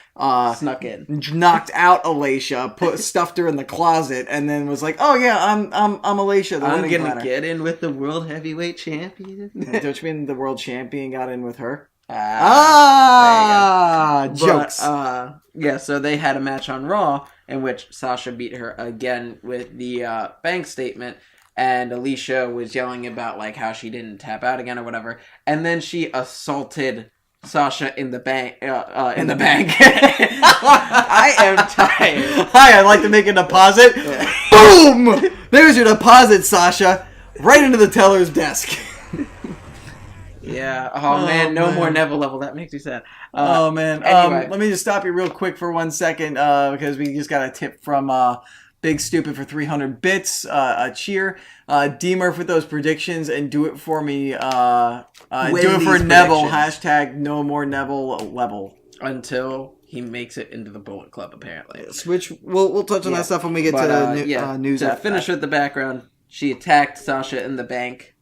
snuck in. Knocked out Alicia, stuffed her in the closet, and then was like, "Oh yeah, I'm Alicia, the wedding planner. I'm gonna get in with the world heavyweight champion." Don't you mean the world champion got in with her? Jokes. Yeah, so they had a match on Raw in which Sasha beat her again with the bank statement, and Alicia was yelling about how she didn't tap out again or whatever, and then she assaulted Sasha in the bank. In the bank. I am tired. Hi, I'd like to make a deposit. Yeah. Boom! There's your deposit, Sasha. Right into the teller's desk. Yeah. Oh man, no more Neville level. That makes me sad. Oh man. Anyway. Let me just stop you real quick for 1 second because we just got a tip from Big Stupid for 300 bits. A cheer. DMurph with those predictions and do it for me. Do it for Neville. # no more Neville level. Until he makes it into the Bullet Club, apparently. Which we'll touch on that stuff when we get to news. To finish with the background, she attacked Sasha in the bank.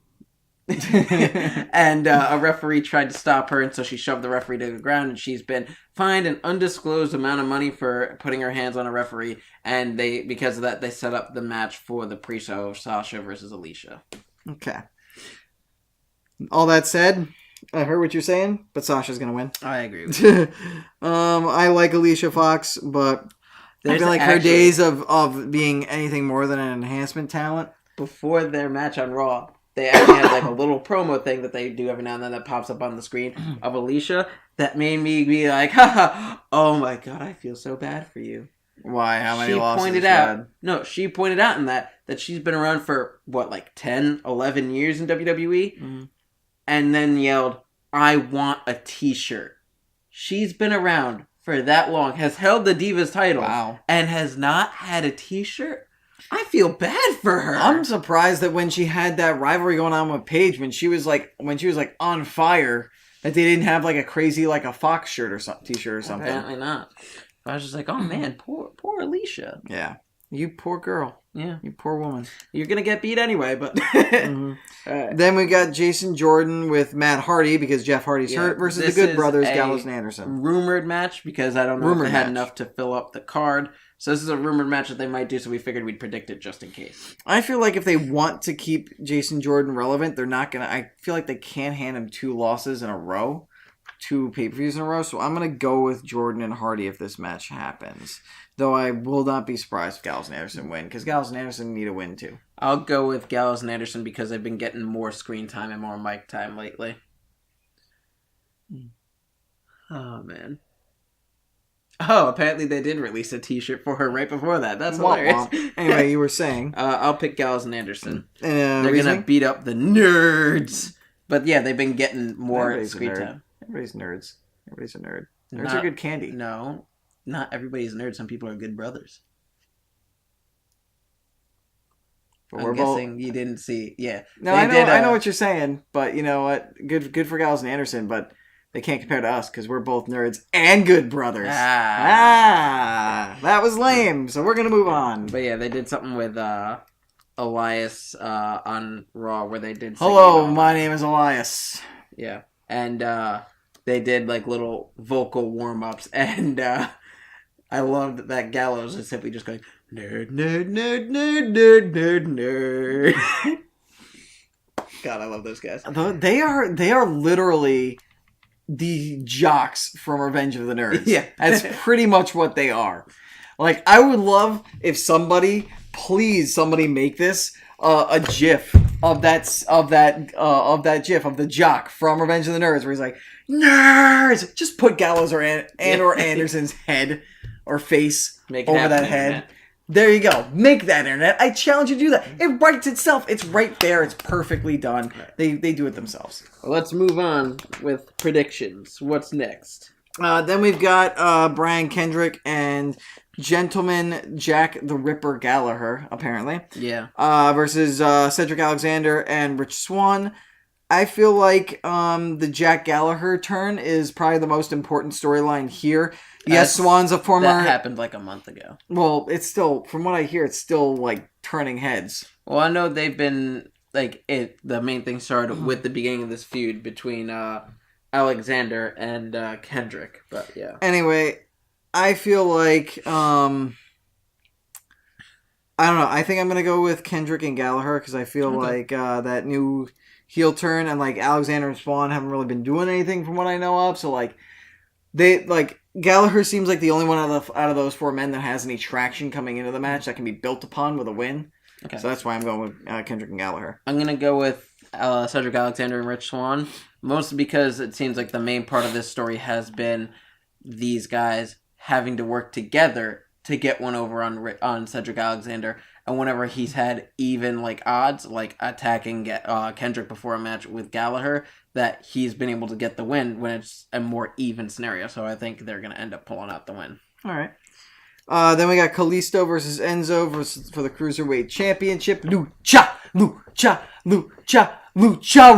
And a referee tried to stop her, and so she shoved the referee to the ground, and she's been fined an undisclosed amount of money for putting her hands on a referee, and because of that they set up the match for the pre-show of Sasha versus Alicia. Okay. All that said, I heard what you're saying, but Sasha's gonna win. I agree with you. I like Alicia Fox, but I feel like her days of being anything more than an enhancement talent. Before their match on Raw, they actually had like a little promo thing that they do every now and then that pops up on the screen of Alicia that made me be like, haha, oh my god, I feel so bad for you. Why? How many She losses? pointed out, no, she pointed out in that she's been around for, what, like 10, 11 years in WWE? Mm-hmm. And then yelled, I want a t-shirt. She's been around for that long, has held the Divas title, Wow. and has not had a t-shirt? I feel bad for her. I'm surprised that when she had that rivalry going on with Paige, when she was like on fire, that they didn't have like a crazy like a Fox shirt or t-shirt or something. Apparently not. I was just like, oh man, poor Alicia. Yeah. You poor girl. Yeah. You poor woman. You're going to get beat anyway, but... Then we got Jason Jordan with Matt Hardy, because Jeff Hardy's hurt, versus the Good Brothers, Gallows and Anderson. Rumored match, because I don't know if they had enough to fill up the card. So this is a rumored match that they might do, so we figured we'd predict it just in case. I feel like if they want to keep Jason Jordan relevant, they're not going to... I feel like they can't hand him 2 losses in a row. 2 pay-per-views in a row, so I'm going to go with Jordan and Hardy if this match happens. Though I will not be surprised if Gallows and Anderson win, because Gallows and Anderson need a win too. I'll go with Gallows and Anderson because they've been getting more screen time and more mic time lately. Oh, man. Oh, apparently they did release a t-shirt for her right before that. That's hilarious. Anyway, you were saying. I'll pick Gallows and Anderson. They're going to beat up the nerds. But yeah, they've been getting more screen time. Everybody's nerds. Everybody's a nerd. Nerds are good candy. No, not everybody's a nerd. Some people are good brothers. But I'm guessing you didn't see. Yeah. No, I know what you're saying, but you know what? Good for Gallows and Anderson, but they can't compare to us because we're both nerds and good brothers. That was lame. So we're gonna move on. But yeah, they did something with Elias on Raw where they did. Hello, my name is Elias. Yeah, and they did like little vocal warm ups, and I loved that Gallows is simply just going nerd, nerd, nerd, nerd, nerd, nerd, nerd. God, I love those guys. They are literally the jocks from Revenge of the Nerds. Yeah, that's pretty much what they are. Like, I would love if somebody make this a GIF of that GIF of the jock from Revenge of the Nerds, where he's like, nerds. Just put Gallows or Anderson's head or face over that head. Internet. There you go. Make that internet. I challenge you to do that. It writes itself. It's right there. It's perfectly done. They do it themselves. Well, let's move on with predictions. What's next? Then we've got Brian Kendrick and Gentleman Jack the Ripper Gallagher, apparently. Yeah. Versus Cedric Alexander and Rich Swann. I feel like the Jack Gallagher turn is probably the most important storyline here. Yes, Swann's a former... That happened like a month ago. Well, it's still, from what I hear, it's still like turning heads. Well, I know they've been, like, the main thing started with the beginning of this feud between Alexander and Kendrick, but yeah. Anyway, I feel like, I don't know, I think I'm going to go with Kendrick and Gallagher, because I feel like that new heel turn, and like Alexander and Swann haven't really been doing anything from what I know of, so like, Gallagher seems like the only one out of those 4 men that has any traction coming into the match that can be built upon with a win. Okay. So that's why I'm going with Kendrick and Gallagher. I'm going to go with Cedric Alexander and Rich Swann, mostly because it seems like the main part of this story has been these guys having to work together to get one over on Cedric Alexander. And whenever he's had even like odds, like attacking Kendrick before a match with Gallagher, that he's been able to get the win when it's a more even scenario. So I think they're going to end up pulling out the win. All right. Then we got Kalisto versus Enzo for the Cruiserweight Championship. Lucha,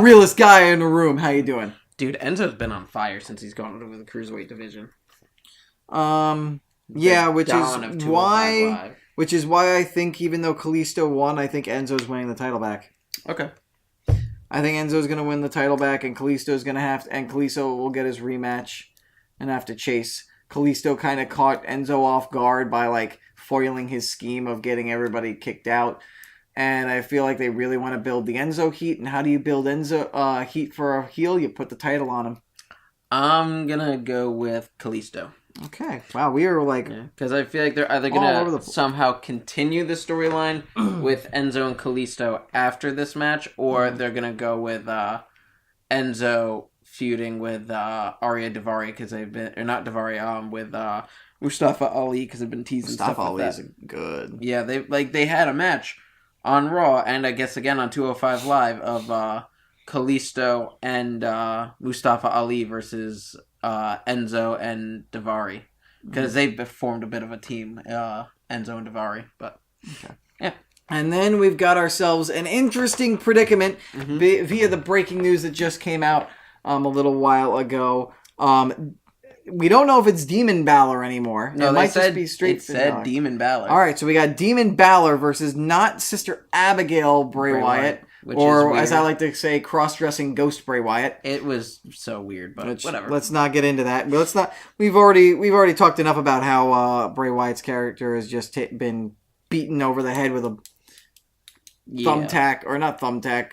realest guy in the room. How you doing? Dude, Enzo's been on fire since he's gone over the Cruiserweight division. Yeah, which is why I think even though Kalisto won, I think Enzo's winning the title back. Okay. I think Enzo's going to win the title back, and Kalisto's going to and Kalisto will get his rematch and have to chase. Kalisto kind of caught Enzo off guard by like foiling his scheme of getting everybody kicked out. And I feel like they really want to build the Enzo heat. And how do you build Enzo heat for a heel? You put the title on him. I'm going to go with Kalisto. Okay. Wow, we are like... Because I feel like they're either going to somehow continue the storyline with Enzo and Kalisto after this match, or they're going to go with Enzo feuding with Arya Daivari, because they've been... Or not Daivari, with Mustafa Ali, because they've been teasing Mustafa stuff Ali like is that. good. Yeah, they had a match on Raw, and I guess again on 205 Live, of Kalisto and Mustafa Ali versus Enzo and Daivari, because they formed a bit of a team, Enzo and Daivari. But yeah. And then we've got ourselves an interesting predicament via the breaking news that just came out a little while ago. We don't know if it's Demon Balor anymore. No, it might just be straight. It said Demon Balor. All right, so we got Demon Balor versus not Sister Abigail Bray Wyatt. Or, as I like to say, cross-dressing Ghost Bray Wyatt. It was so weird, but whatever. Let's not get into that. But let's not. We've already talked enough about how Bray Wyatt's character has just been beaten over the head with a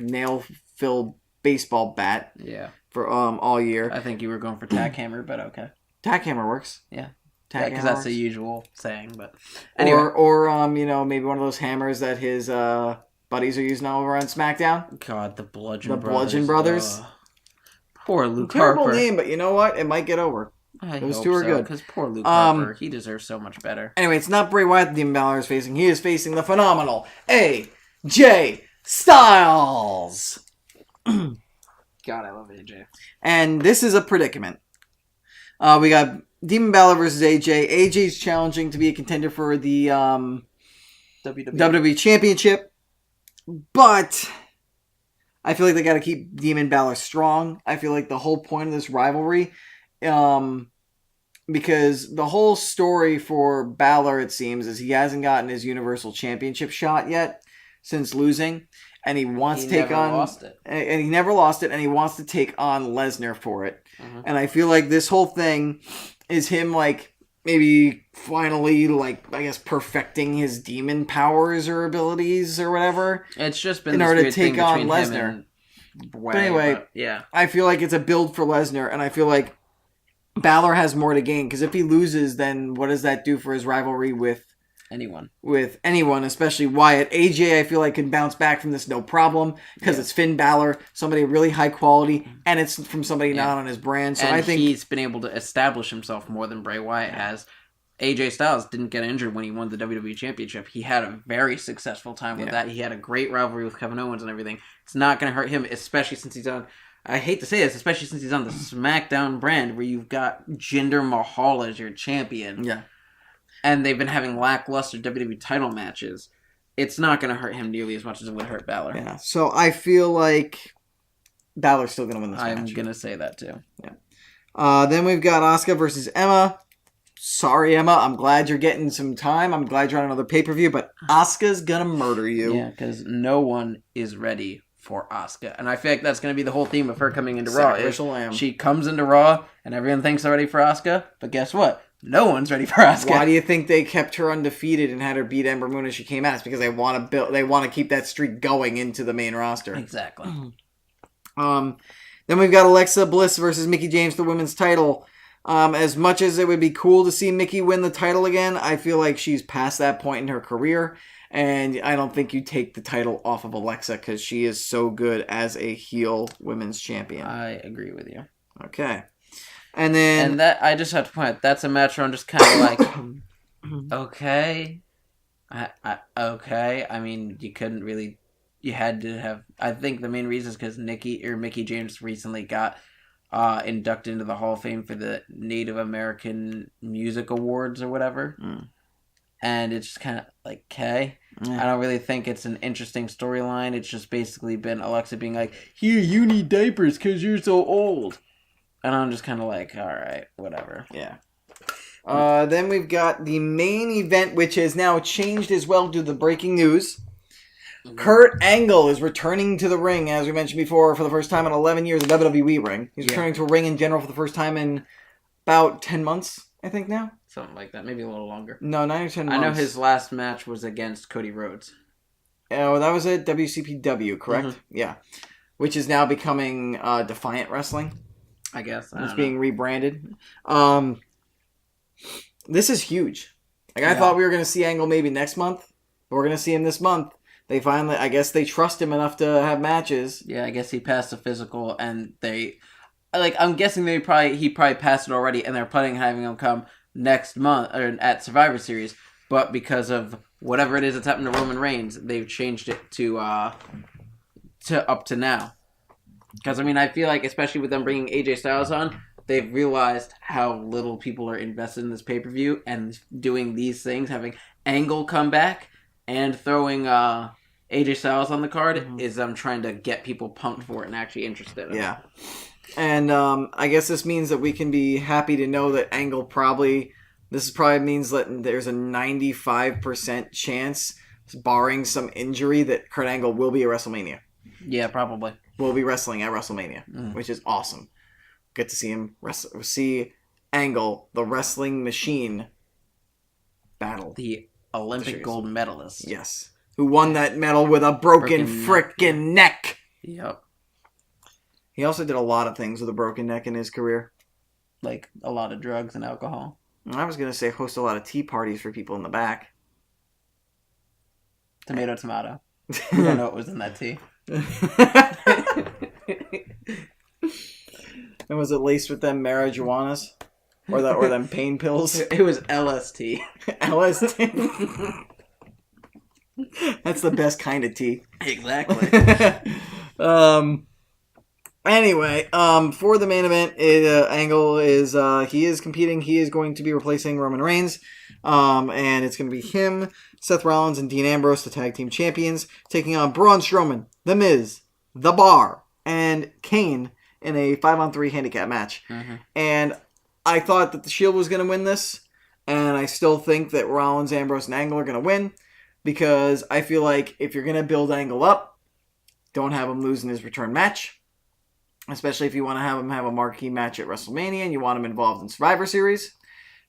nail-filled baseball bat. Yeah. For all year. I think you were going for tack hammer, but okay. Tack hammer works. Yeah. Because that's the usual saying, but anyway. Or maybe one of those hammers that his buddies are using over on SmackDown. God, the Bludgeon Brothers. Bludgeon Brothers. Poor Luke Harper. Terrible name, but you know what? It might get over. Those two are good. Because poor Luke Harper, he deserves so much better. Anyway, it's not Bray Wyatt that Demon Balor is facing. He is facing the phenomenal AJ Styles. God, I love AJ. And this is a predicament. We got Demon Balor versus AJ. AJ's challenging to be a contender for the WWE Championship. But I feel like they got to keep Demon Balor strong. I feel like the whole point of this rivalry, because the whole story for Balor, it seems, is he hasn't gotten his Universal Championship shot yet since losing. And he wants to take on... lost it. And he never lost it, and he wants to take on Lesnar for it. Mm-hmm. And I feel like this whole thing is him, like, maybe finally, like, I guess, perfecting his demon powers or abilities or whatever. It's just been in order to take on Lesnar. But anyway, yeah. I feel like it's a build for Lesnar, and I feel like Balor has more to gain, because if he loses, then what does that do for his rivalry with anyone, especially Wyatt? AJ, I feel like, can bounce back from this no problem, because it's Finn Balor, somebody really high quality, and it's from somebody not on his brand. So and I think he's been able to establish himself more than Bray Wyatt has. AJ Styles didn't get injured when he won the WWE Championship. He had a very successful time with that. He had a great rivalry with Kevin Owens and everything. It's not going to hurt him, especially since he's on... I hate to say this, especially since he's on the SmackDown brand, where you've got Jinder Mahal as your champion. Yeah. And they've been having lackluster WWE title matches. It's not going to hurt him nearly as much as it would hurt Balor. Yeah, so I feel like Balor's still going to win this match. I'm going to say that too. Yeah. Then we've got Asuka versus Emma. Sorry, Emma. I'm glad you're getting some time. I'm glad you're on another pay-per-view, but Asuka's going to murder you. Yeah, because no one is ready for Asuka. And I feel like that's going to be the whole theme of her coming into Raw. She comes into Raw, and everyone thinks they're ready for Asuka, but guess what? No one's ready for Asuka. Why do you think they kept her undefeated and had her beat Ember Moon as she came out? It's because they want to keep that streak going into the main roster. Exactly. Then we've got Alexa Bliss versus Mickie James for the women's title. As much as it would be cool to see Mickie win the title again, I feel like she's past that point in her career, and I don't think you take the title off of Alexa because she is so good as a heel women's champion. I agree with you. Okay. And that I just have to point out, that's a match where I'm just kind of like, okay. Okay. I mean, you couldn't really... You had to have... I think the main reason is because Mickie James recently got inducted into the Hall of Fame for the Native American Music Awards or whatever. And it's just kind of like, okay. I don't really think it's an interesting storyline. It's just basically been Alexa being like, here, you need diapers because you're so old. And I'm just kind of like, all right, whatever. Yeah. Then we've got the main event, which has now changed as well due to the breaking news. Kurt Angle is returning to the ring, as we mentioned before, for the first time in 11 years, a WWE ring. He's returning to a ring in general for the first time in about 10 months, I think now. Something like that. Maybe a little longer. No, 9 or 10 months. I know his last match was against Cody Rhodes. Oh, that was at WCPW, correct? Mm-hmm. Yeah. Which is now becoming Defiant Wrestling. I guess. It's being rebranded. this is huge. Like, I Yeah. thought we were going to see Angle maybe next month, but we're going to see him this month. They finally, I guess they trust him enough to have matches. Yeah, I guess he passed the physical, and I'm guessing he probably passed it already, and they're planning on having him come next month or at Survivor Series. But because of whatever it is that's happened to Roman Reigns, they've changed it to up to now. Because I feel like, especially with them bringing AJ Styles on, they've realized how little people are invested in this pay-per-view, and doing these things, having Angle come back and throwing AJ Styles on the card is them trying to get people pumped for it and actually interested in it. Yeah. And I guess this means that we can be happy to know that Angle probably means that there's a 95% chance, barring some injury, that Kurt Angle will be at WrestleMania. Yeah, probably. Will be wrestling at WrestleMania, which is awesome. Get to see him see Angle, the wrestling machine, battle. The Olympic gold medalist. Yes. Who won that medal with a broken frickin' neck. Yep. He also did a lot of things with a broken neck in his career. Like a lot of drugs and alcohol. I was going to say host a lot of tea parties for people in the back. Tomato. You don't know what was in that tea. And was it laced with them marijuanas? Or them pain pills? It was LST. LSD? That's the best kind of tea. Exactly. Anyway, for the main event, Angle is he is competing. He is going to be replacing Roman Reigns, and it's going to be him, Seth Rollins, and Dean Ambrose, the tag team champions, taking on Braun Strowman, The Miz, The Bar, and Kane in a 5-on-3 handicap match. Mm-hmm. And I thought that the Shield was going to win this, and I still think that Rollins, Ambrose, and Angle are going to win, because I feel like if you're going to build Angle up, don't have him lose in his return match. Especially if you want to have him have a marquee match at WrestleMania and you want him involved in Survivor Series.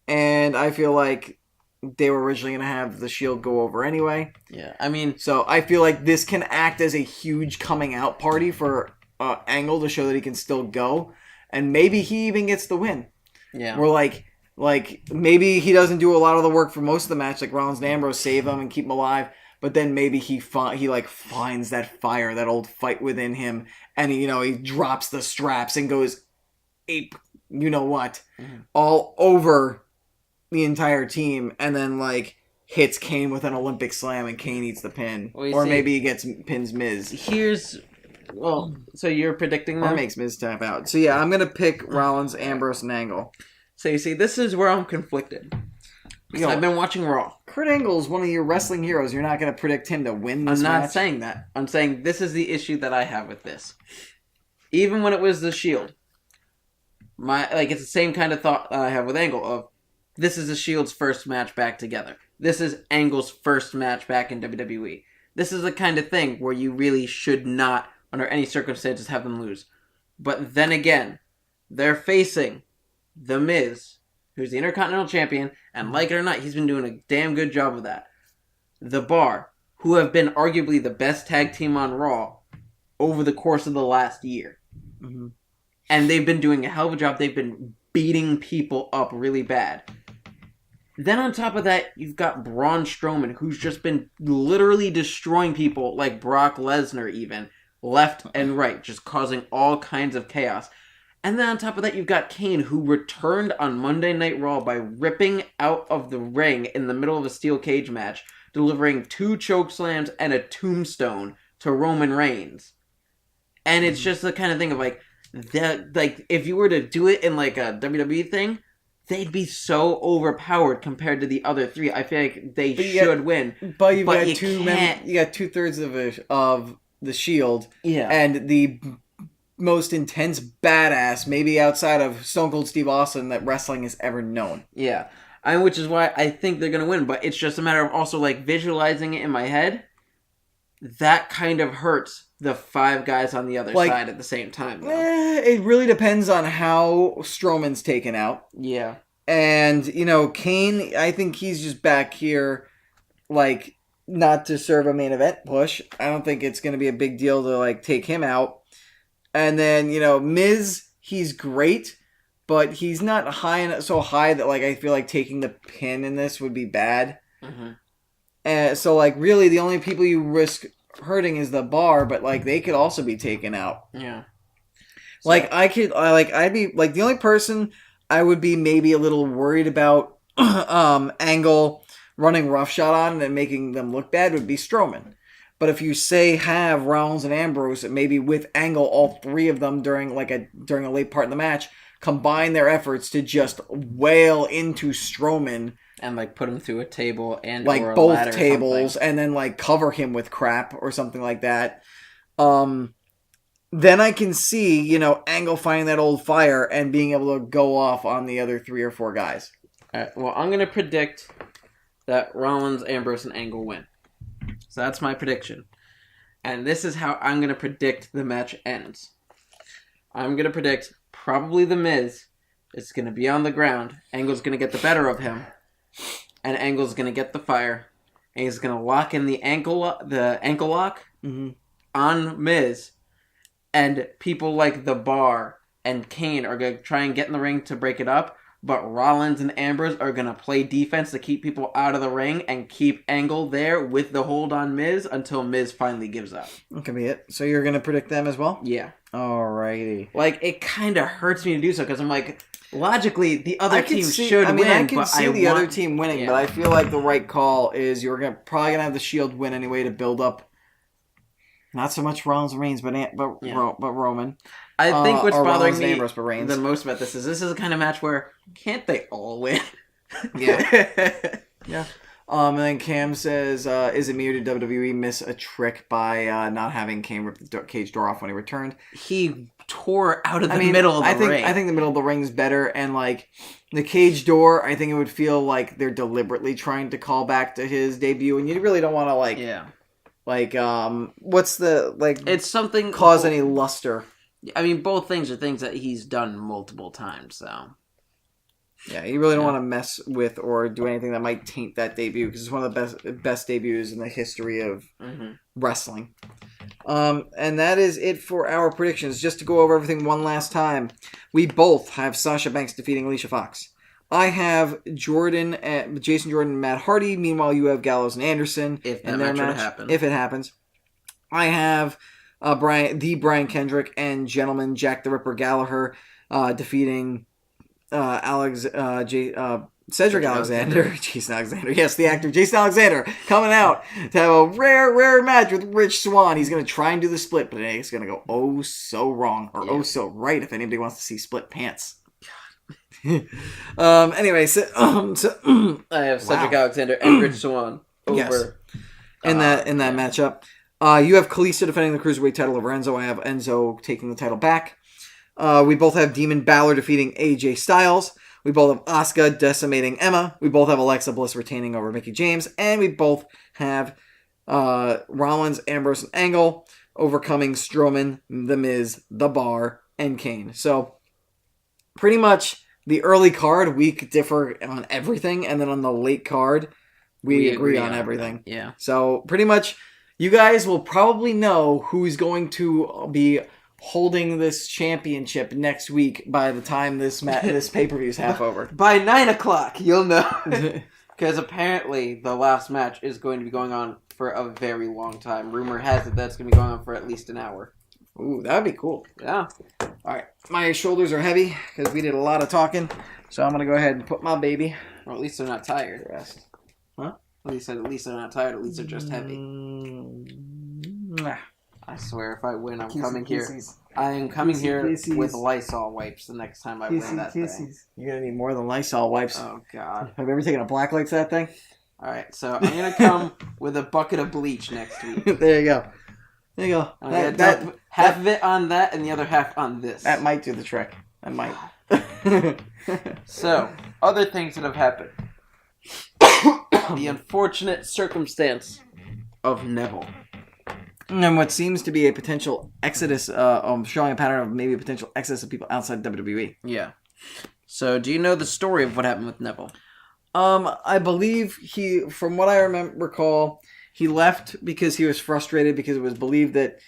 And I feel like they were originally going to have the Shield go over anyway. Yeah, so I feel like this can act as a huge coming out party for Angle to show that he can still go. And maybe he even gets the win. Yeah. We're like maybe he doesn't do a lot of the work for most of the match, like Rollins and Ambrose save him and keep him alive. But then maybe he finds that fire, that old fight within him, and he drops the straps and goes ape, all over the entire team, and then hits Kane with an Olympic slam, and Kane eats the pin, maybe he pins Miz. So you're predicting that? Or makes Miz tap out. So yeah, I'm gonna pick Rollins, Ambrose, and Angle. So you see, this is where I'm conflicted. I've been watching Raw. Kurt Angle is one of your wrestling heroes. You're not going to predict him to win this match? I'm not saying that. I'm saying this is the issue that I have with this. Even when it was the Shield, it's the same kind of thought I have with Angle of, this is the Shield's first match back together. This is Angle's first match back in WWE. This is the kind of thing where you really should not, under any circumstances, have them lose. But then again, they're facing The Miz, who's the Intercontinental Champion, and like it or not, he's been doing a damn good job of that. The Bar, who have been arguably the best tag team on Raw over the course of the last year. Mm-hmm. And they've been doing a hell of a job. They've been beating people up really bad. Then on top of that, you've got Braun Strowman, who's just been literally destroying people, like Brock Lesnar even, left and right, just causing all kinds of chaos. And then on top of that, you've got Kane, who returned on Monday Night Raw by ripping out of the ring in the middle of a steel cage match, delivering 2 chokeslams and a tombstone to Roman Reigns. And it's just the kind of thing of if you were to do it in a WWE thing, they'd be so overpowered compared to the other 3. I feel like they should win. But you got 2/3 of the Shield. Yeah. And the most intense badass, maybe outside of Stone Cold Steve Austin, that wrestling has ever known. Yeah. Which is why I think they're going to win, but it's just a matter of also visualizing it in my head. That kind of hurts the 5 guys on the other side at the same time. It really depends on how Strowman's taken out. Yeah. And, Kane, I think he's just back here, not to serve a main event push. I don't think it's going to be a big deal to, take him out. And then, Miz, he's great, but he's not so high that like I feel like taking the pin in this would be bad. So like really the only people you risk hurting is the bar, but like they could also be taken out. Yeah. So, like I'd be like the only person I would be maybe a little worried about Angle running roughshod on and making them look bad would be Strowman. But if you say have Rollins and Ambrose, maybe with Angle, all three of them during a late part in the match, combine their efforts to just wail into Strowman and like put him through a table and like or a both ladder tables, and then like cover him with crap or something like that. Then I can see Angle finding that old fire and being able to go off on the other 3 or 4 guys. All right. Well, I'm gonna predict that Rollins, Ambrose, and Angle win. So that's my prediction. And this is how I'm going to predict the match ends. I'm going to predict probably The Miz is going to be on the ground. Angle's going to get the better of him. And Angle's going to get the fire. And he's going to lock in the ankle lock on Miz. And people like The Bar and Kane are going to try and get in the ring to break it up. But Rollins and Ambrose are going to play defense to keep people out of the ring and keep Angle there with the hold on Miz until Miz finally gives up. That could be it. So you're going to predict them as well? Yeah. Alrighty. Like, it kind of hurts me to do so because I'm like, logically, the other team should win. I can see the other team winning, but I feel like the right call is you're probably going to have the Shield win anyway to build up not so much Rollins and Reigns, but Roman. I think what's bothering me Ambrose, the most about this is the kind of match where can't they all win? Yeah. Yeah. And then Cam says, is it me or did WWE miss a trick by not having Kane rip the cage door off when he returned? He tore out of the middle of the ring. I think the middle of the ring is better, and like the cage door, I think it would feel like they're deliberately trying to call back to his debut, and you really don't want to what's the it's something cause any luster. I mean, both things are things that he's done multiple times, so... Yeah, you really don't want to mess with or do anything that might taint that debut, because it's one of the best debuts in the history of wrestling. And that is it for our predictions. Just to go over everything one last time, we both have Sasha Banks defeating Alicia Fox. I have Jason Jordan and Matt Hardy. Meanwhile, you have Gallows and Anderson. If that match would happen. If it happens. I have Brian Kendrick and Gentleman Jack the Ripper Gallagher defeating Cedric Alexander. Jason Alexander. Yes, the actor Jason Alexander coming out to have a rare match with Rich Swann. He's going to try and do the split, but it's going to go oh so wrong or oh so right if anybody wants to see split pants. Anyway, so I have Cedric Alexander and Rich Swann over in that matchup. You have Kalisto defending the Cruiserweight title over Enzo. I have Enzo taking the title back. We both have Demon Balor defeating AJ Styles. We both have Asuka decimating Emma. We both have Alexa Bliss retaining over Mickie James. And we both have Rollins, Ambrose, and Angle overcoming Strowman, The Miz, The Bar, and Kane. So, pretty much the early card, we could differ on everything. And then on the late card, we agree on everything. That. Yeah. So, pretty much, you guys will probably know who's going to be holding this championship next week by the time this pay-per-view is half over. By 9 o'clock, you'll know. Because apparently the last match is going to be going on for a very long time. Rumor has it that's going to be going on for at least an hour. Ooh, that would be cool. Yeah. All right. My shoulders are heavy because we did a lot of talking. So I'm going to go ahead and put my baby. Well, at least they're not tired. Rest. Huh? At least they're not tired. At least they're just heavy. I swear, if I win, I'm coming here. I am coming here with Lysol wipes the next time I win that thing. You're going to need more than Lysol wipes. Oh, God. Have you ever taken a blacklight to that thing? All right, so I'm going to come with a bucket of bleach next week. There you go. There you go. Half of it on that and the other half on this. That might do the trick. That might. So, other things that have happened. The unfortunate circumstance of Neville. And what seems to be a potential exodus, showing a pattern of maybe a potential exodus of people outside WWE. Yeah. So, do you know the story of what happened with Neville? I believe from what I recall, he left because he was frustrated because it was believed that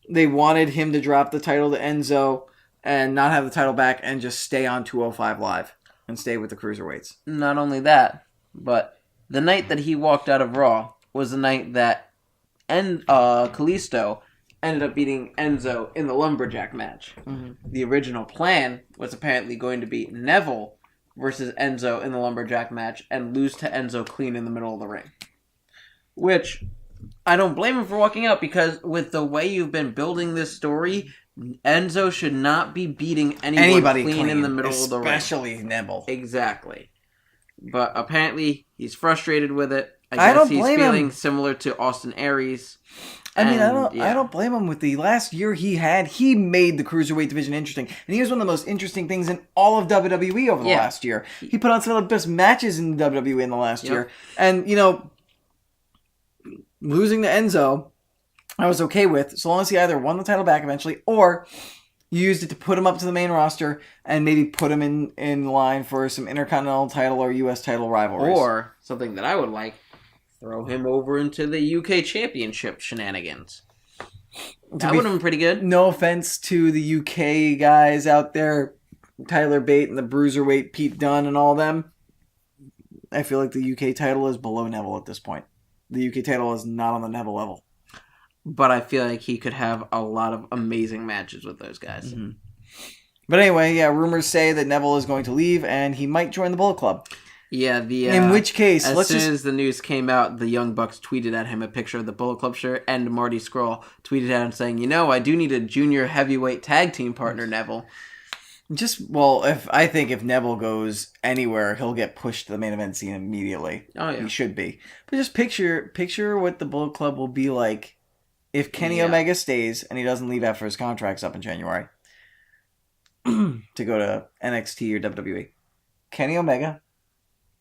they wanted him to drop the title to Enzo, and not have the title back and just stay on 205 Live and stay with the cruiserweights. Not only that, but the night that he walked out of Raw was the night that Kalisto ended up beating Enzo in the Lumberjack match. Mm-hmm. The original plan was apparently going to be Neville versus Enzo in the Lumberjack match and lose to Enzo clean in the middle of the ring. Which, I don't blame him for walking out, because with the way you've been building this story, Enzo should not be beating anybody clean in the middle of the ring. Especially Neville. Exactly. But apparently, he's frustrated with it. I guess he's feeling similar to Austin Aries. I don't blame him. With the last year he had, he made the cruiserweight division interesting, and he was one of the most interesting things in all of WWE over the last year. He put on some of the best matches in WWE in the last year, and losing to Enzo, I was okay with, so long as he either won the title back eventually, or you used it to put him up to the main roster and maybe put him in line for some Intercontinental title or U.S. title rivalries. Or something that I would like. Throw him over into the UK Championship shenanigans. That would have been pretty good. No offense to the UK guys out there, Tyler Bate and the Bruiserweight Pete Dunne and all them. I feel like the UK title is below Neville at this point. The UK title is not on the Neville level. But I feel like he could have a lot of amazing matches with those guys. Mm-hmm. But anyway, rumors say that Neville is going to leave and he might join the Bullet Club. Yeah, in which case, as soon as the news came out, the Young Bucks tweeted at him a picture of the Bullet Club shirt, and Marty Scurll tweeted at him saying, I do need a junior heavyweight tag team partner, Neville. If Neville goes anywhere, he'll get pushed to the main event scene immediately. Oh yeah, he should be. But just picture what the Bullet Club will be like if Kenny Omega stays and he doesn't leave after his contract's up in January to go to NXT or WWE. Kenny Omega,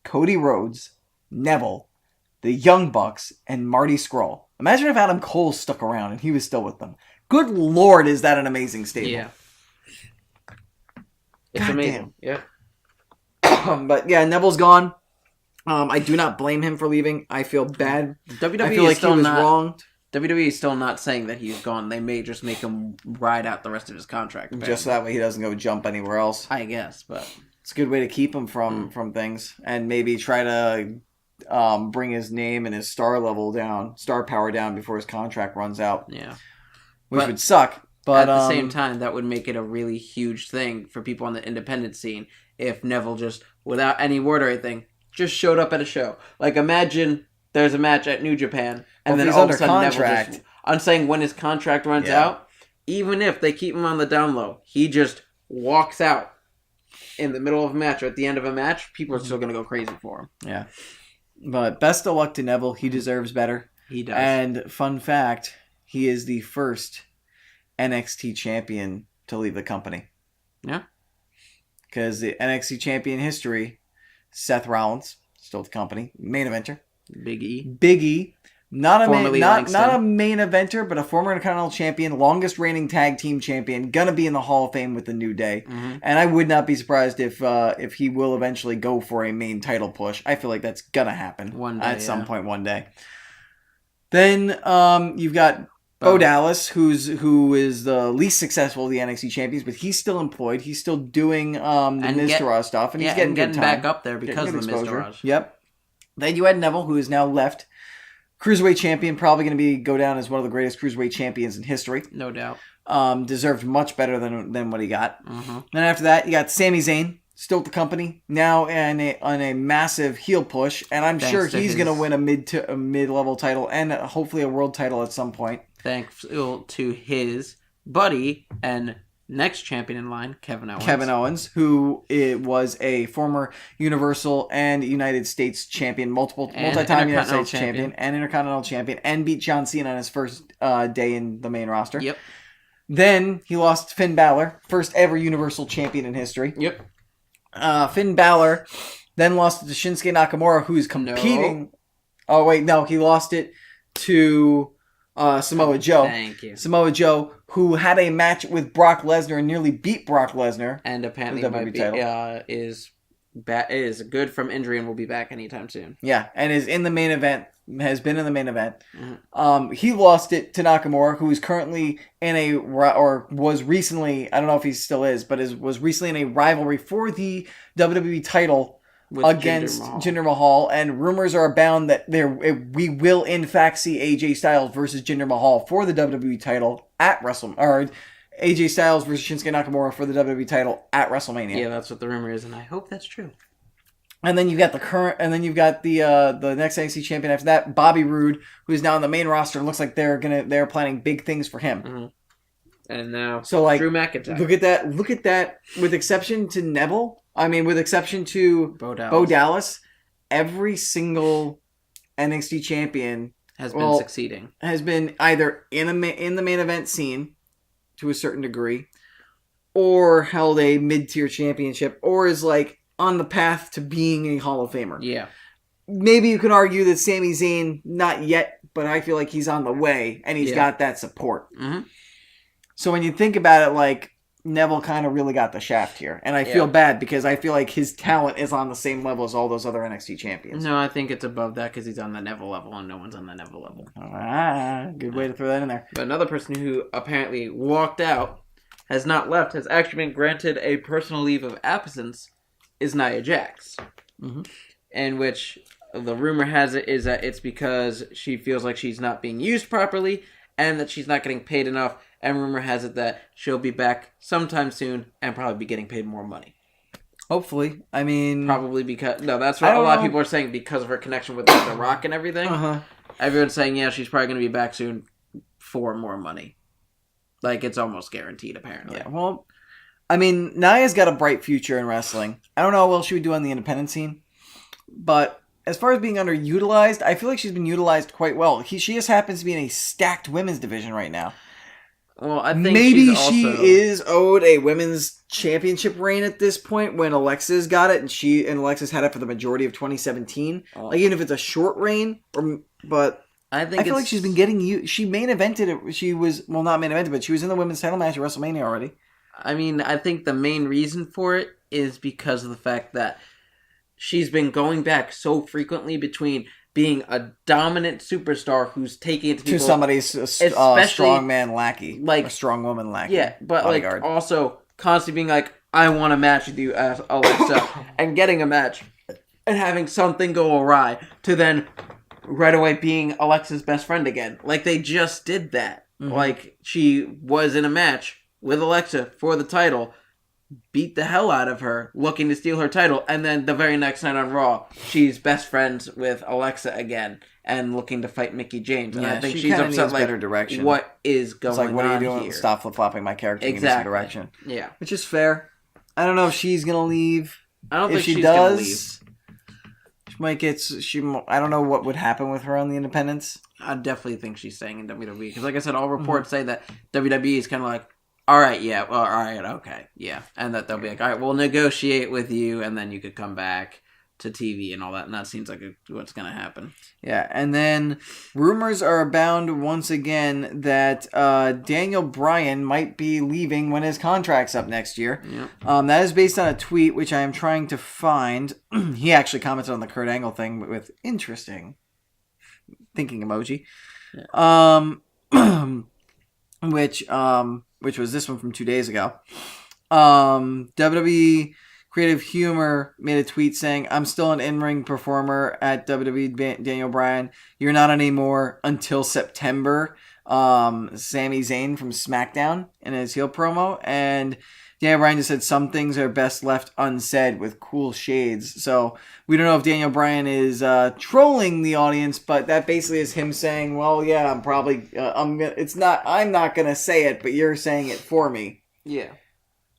Cody Rhodes, Neville, the Young Bucks, and Marty Scurll. Imagine if Adam Cole stuck around and he was still with them. Good Lord, is that an amazing stable? Yeah. It's amazing. Yeah. But yeah, Neville's gone. I do not blame him for leaving. I feel bad. WWE I feel like he was wronged. WWE is still not saying that he's gone. They may just make him ride out the rest of his contract. Apparently. Just so that way he doesn't go jump anywhere else. I guess, but it's a good way to keep him from things, and maybe try to bring his name and his star power down before his contract runs out. Yeah, which would suck. But at the same time, that would make it a really huge thing for people on the independent scene if Neville just, without any word or anything, just showed up at a show. Like, imagine there's a match at New Japan, and then all of a sudden Neville just... I'm saying when his contract runs out, even if they keep him on the down low, he just walks out in the middle of a match or at the end of a match, people are still going to go crazy for him. Yeah. But best of luck to Neville. He deserves better. He does. And fun fact, he is the first NXT champion to leave the company. Yeah. Because the NXT champion history, Seth Rollins, still with the company, main eventer. Big E. Not a main eventer, but a former Intercontinental champion, longest reigning tag team champion, gonna be in the Hall of Fame with the New Day. Mm-hmm. And I would not be surprised if he will eventually go for a main title push. I feel like that's gonna happen one day, at some point one day. Then you've got Bo Dallas, who is the least successful of the NXT champions, but he's still employed. He's still doing the Miztourage stuff, and he's getting back up there because of the Miztourage. Yep. Then you had Neville, who is now left. Cruiserweight champion, probably going to go down as one of the greatest cruiserweight champions in history. No doubt. Deserved much better than what he got. Mm-hmm. Then after that, you got Sami Zayn, still with the company, now on a massive heel push, and I'm sure he's going to win a mid-level title and hopefully a world title at some point. Thanks to his buddy and next champion in line, Kevin Owens. Kevin Owens, who was a former Universal and United States champion, multi-time United States champion and Intercontinental champion, and beat John Cena on his first day in the main roster. Yep. Then he lost to Finn Balor, first ever Universal champion in history. Yep. Finn Balor then lost it to Shinsuke Nakamura, who's competing. No. Oh, wait, no, he lost it to Samoa Joe. Thank you. Samoa Joe, who had a match with Brock Lesnar and nearly beat Brock Lesnar. And apparently is good from injury and will be back anytime soon. Yeah, and is in the main event has been in the main event. Mm-hmm. He lost it to Nakamura, who is currently in or was recently, I don't know if he still is, but was recently in a rivalry for the WWE title against Jinder Mahal. And rumors are abound that we will in fact see AJ Styles versus Jinder Mahal for the WWE title at WrestleMania, or AJ Styles versus Shinsuke Nakamura for the WWE title at WrestleMania. Yeah, that's what the rumor is, and I hope that's true. And then you've got the next NXT champion after that, Bobby Roode, who's now on the main roster. And looks like they're planning big things for him. Mm-hmm. And now, so like, Drew McIntyre. Look at that. With exception to Neville, with exception to Bo Dallas, every single NXT champion has been succeeding. Has been either in the main event scene to a certain degree, or held a mid-tier championship, or is like on the path to being a Hall of Famer. Yeah. Maybe you can argue that Sami Zayn, not yet, but I feel like he's on the way, and he's got that support. Mm-hmm. So when you think about it, like, Neville kind of really got the shaft here. And I feel bad because I feel like his talent is on the same level as all those other NXT champions. No, I think it's above that because he's on the Neville level and no one's on the Neville level. Good way to throw that in there. But another person who apparently walked out, has not left, has actually been granted a personal leave of absence, is Nia Jax. Mm-hmm. In which the rumor has it is that it's because she feels like she's not being used properly and that she's not getting paid enough. And rumor has it that she'll be back sometime soon and probably be getting paid more money. Hopefully. Probably because... No, that's what a lot of people are saying because of her connection with The Rock and everything. Uh-huh. Everyone's saying, yeah, she's probably going to be back soon for more money. Like, it's almost guaranteed, apparently. Yeah, well... Nia's got a bright future in wrestling. I don't know how well she would do on the independent scene. But as far as being underutilized, I feel like she's been utilized quite well. She just happens to be in a stacked women's division right now. Well, I think maybe she is owed a women's championship reign at this point when Alexa's got it, and Alexa's had it for the majority of 2017. Like, even if it's a short reign, but I feel like she's been getting you. She main evented it. She was not main evented, but she was in the women's title match at WrestleMania already. I think the main reason for it is because of the fact that she's been going back so frequently between being a dominant superstar who's taking it to people, somebody's strong man lackey, like a strong woman lackey. Yeah, but bodyguard. Like also constantly being like, I want a match with you, Alexa, and getting a match and having something go awry to then right away being Alexa's best friend again. Like they just did that. Mm-hmm. Like she was in a match with Alexa for the title, beat the hell out of her, looking to steal her title, and then the very next night on Raw, she's best friends with Alexa again and looking to fight Mickie James. And I think she's upset, like, better direction. What is going on? It's like, what are you doing? Here? Stop flip-flopping my character. Exactly. Give me some direction. Yeah. Which is fair. I don't know if she's going to leave. I don't think she's going to leave. She might get... I don't know what would happen with her on the independents. I definitely think she's staying in WWE. Because like I said, all reports say that WWE is kind of like, all right, yeah, well, all right, okay, yeah. And that they'll be like, all right, we'll negotiate with you, and then you could come back to TV and all that. And that seems like what's going to happen. Yeah, and then rumors are abound once again that Daniel Bryan might be leaving when his contract's up next year. Yep. That is based on a tweet, which I am trying to find. He actually commented on the Kurt Angle thing with interesting thinking emoji. Yeah. Which was this one from 2 days ago. WWE Creative Humor made a tweet saying, I'm still an in-ring performer at WWE, Daniel Bryan. You're not anymore until September. Sami Zayn from SmackDown in his heel promo. And Daniel Bryan just said some things are best left unsaid with cool shades. So we don't know if Daniel Bryan is trolling the audience, but that basically is him saying, well, yeah, I'm probably, I'm not going to say it, but you're saying it for me. Yeah.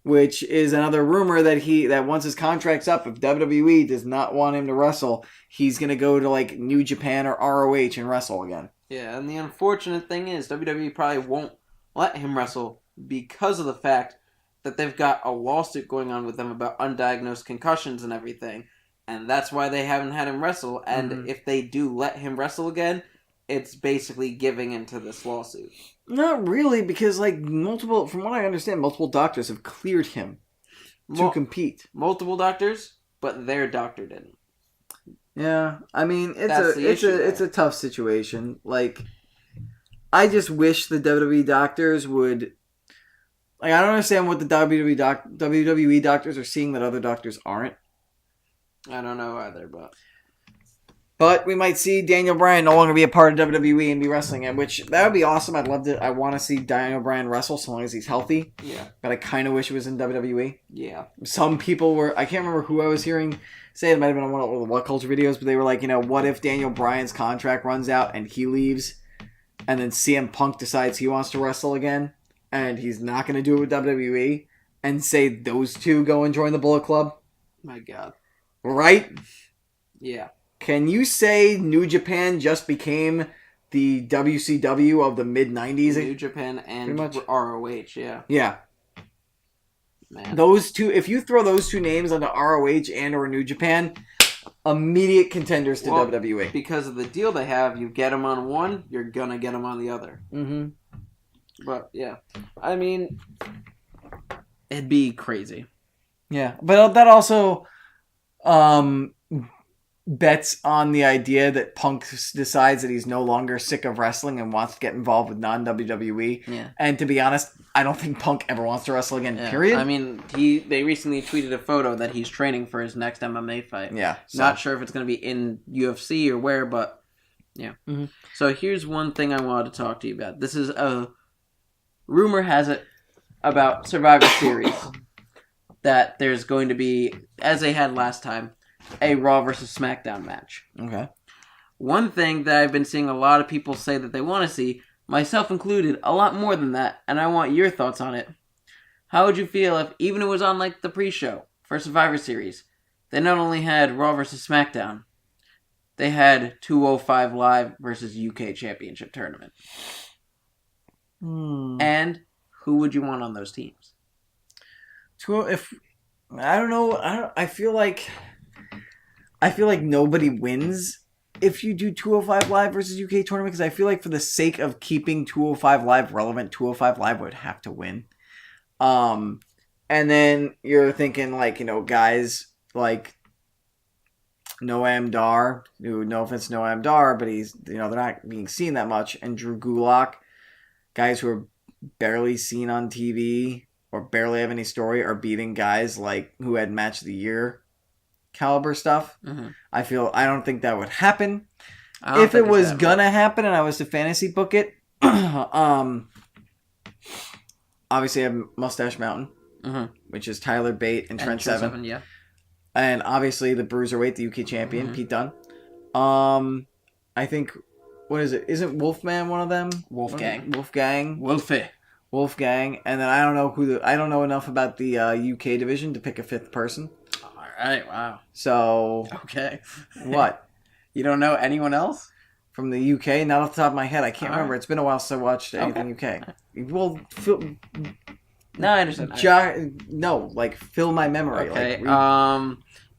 Which is another rumor that once his contract's up, if WWE does not want him to wrestle, he's going to go to like New Japan or ROH and wrestle again. Yeah, and the unfortunate thing is WWE probably won't let him wrestle because of the fact that they've got a lawsuit going on with them about undiagnosed concussions and everything. And that's why they haven't had him wrestle. And if they do let him wrestle again, it's basically giving into this lawsuit. Not really, because from what I understand, multiple doctors have cleared him to compete. Multiple doctors, but their doctor didn't. Yeah, I mean That's the issue it's a tough situation. Like, I just wish the WWE doctors would. Like, I don't understand what the WWE doctors are seeing that other doctors aren't. I don't know either, But we might see Daniel Bryan no longer be a part of WWE and be wrestling it, which that would be awesome. I'd love to. I want to see Daniel Bryan wrestle so long as he's healthy. Yeah. But I kind of wish it was in WWE. Yeah. Some people were. I can't remember who I was hearing say it. Might have been on one of the What Culture videos, but they were like, what if Daniel Bryan's contract runs out and he leaves, and then CM Punk decides he wants to wrestle again, and he's not going to do it with WWE, and say those two go and join the Bullet Club? My God. Right? Yeah. Can you say New Japan just became the WCW of the mid-90s? New Japan and ROH, yeah. Yeah. Man. Those two, if you throw those two names onto ROH and or New Japan, immediate contenders to WWE. Because of the deal they have, you get them on one, you're going to get them on the other. Mm-hmm. But, yeah. I mean, it'd be crazy. Yeah, but that also bets on the idea that Punk decides that he's no longer sick of wrestling and wants to get involved with non-WWE. Yeah. And to be honest, I don't think Punk ever wants to wrestle again, period. I mean, they recently tweeted a photo that he's training for his next MMA fight. Yeah. So. Not sure if it's going to be in UFC or where, but yeah. Mm-hmm. So here's one thing I wanted to talk to you about. This is a rumor has it about Survivor Series that there's going to be, as they had last time, a Raw versus SmackDown match. Okay. One thing that I've been seeing a lot of people say that they want to see, myself included, a lot more than that, and I want your thoughts on it. How would you feel if, even it was on like the pre-show for Survivor Series, they not only had Raw versus SmackDown, they had 205 Live versus UK Championship Tournament? And who would you want on those teams? I don't know. I feel like nobody wins if you do 205 Live versus UK tournament, because I feel like for the sake of keeping 205 Live relevant, 205 Live would have to win. And then you're thinking guys like Noam Dar, who, no offense to Noam Dar, but he's they're not being seen that much, and Drew Gulak, guys who are barely seen on TV or barely have any story, are beating guys like who had match of the year caliber stuff. Mm-hmm. I don't think that would happen. If it was gonna happen and I was to fantasy book it, obviously I have Mustache Mountain, which is Tyler Bate and Trent Seven. Yeah. And obviously the Bruiserweight, the UK champion, Pete Dunne. I think, what is it? Isn't Wolfman one of them? Wolfgang. Wolfgang. And then I don't know I don't know enough about the UK division to pick a fifth person. Alright, wow. So. Okay. What? You don't know anyone else? From the UK? Not off the top of my head. I can't remember. It's been a while since I watched anything UK. Well, no, I understand. Fill my memory. Okay.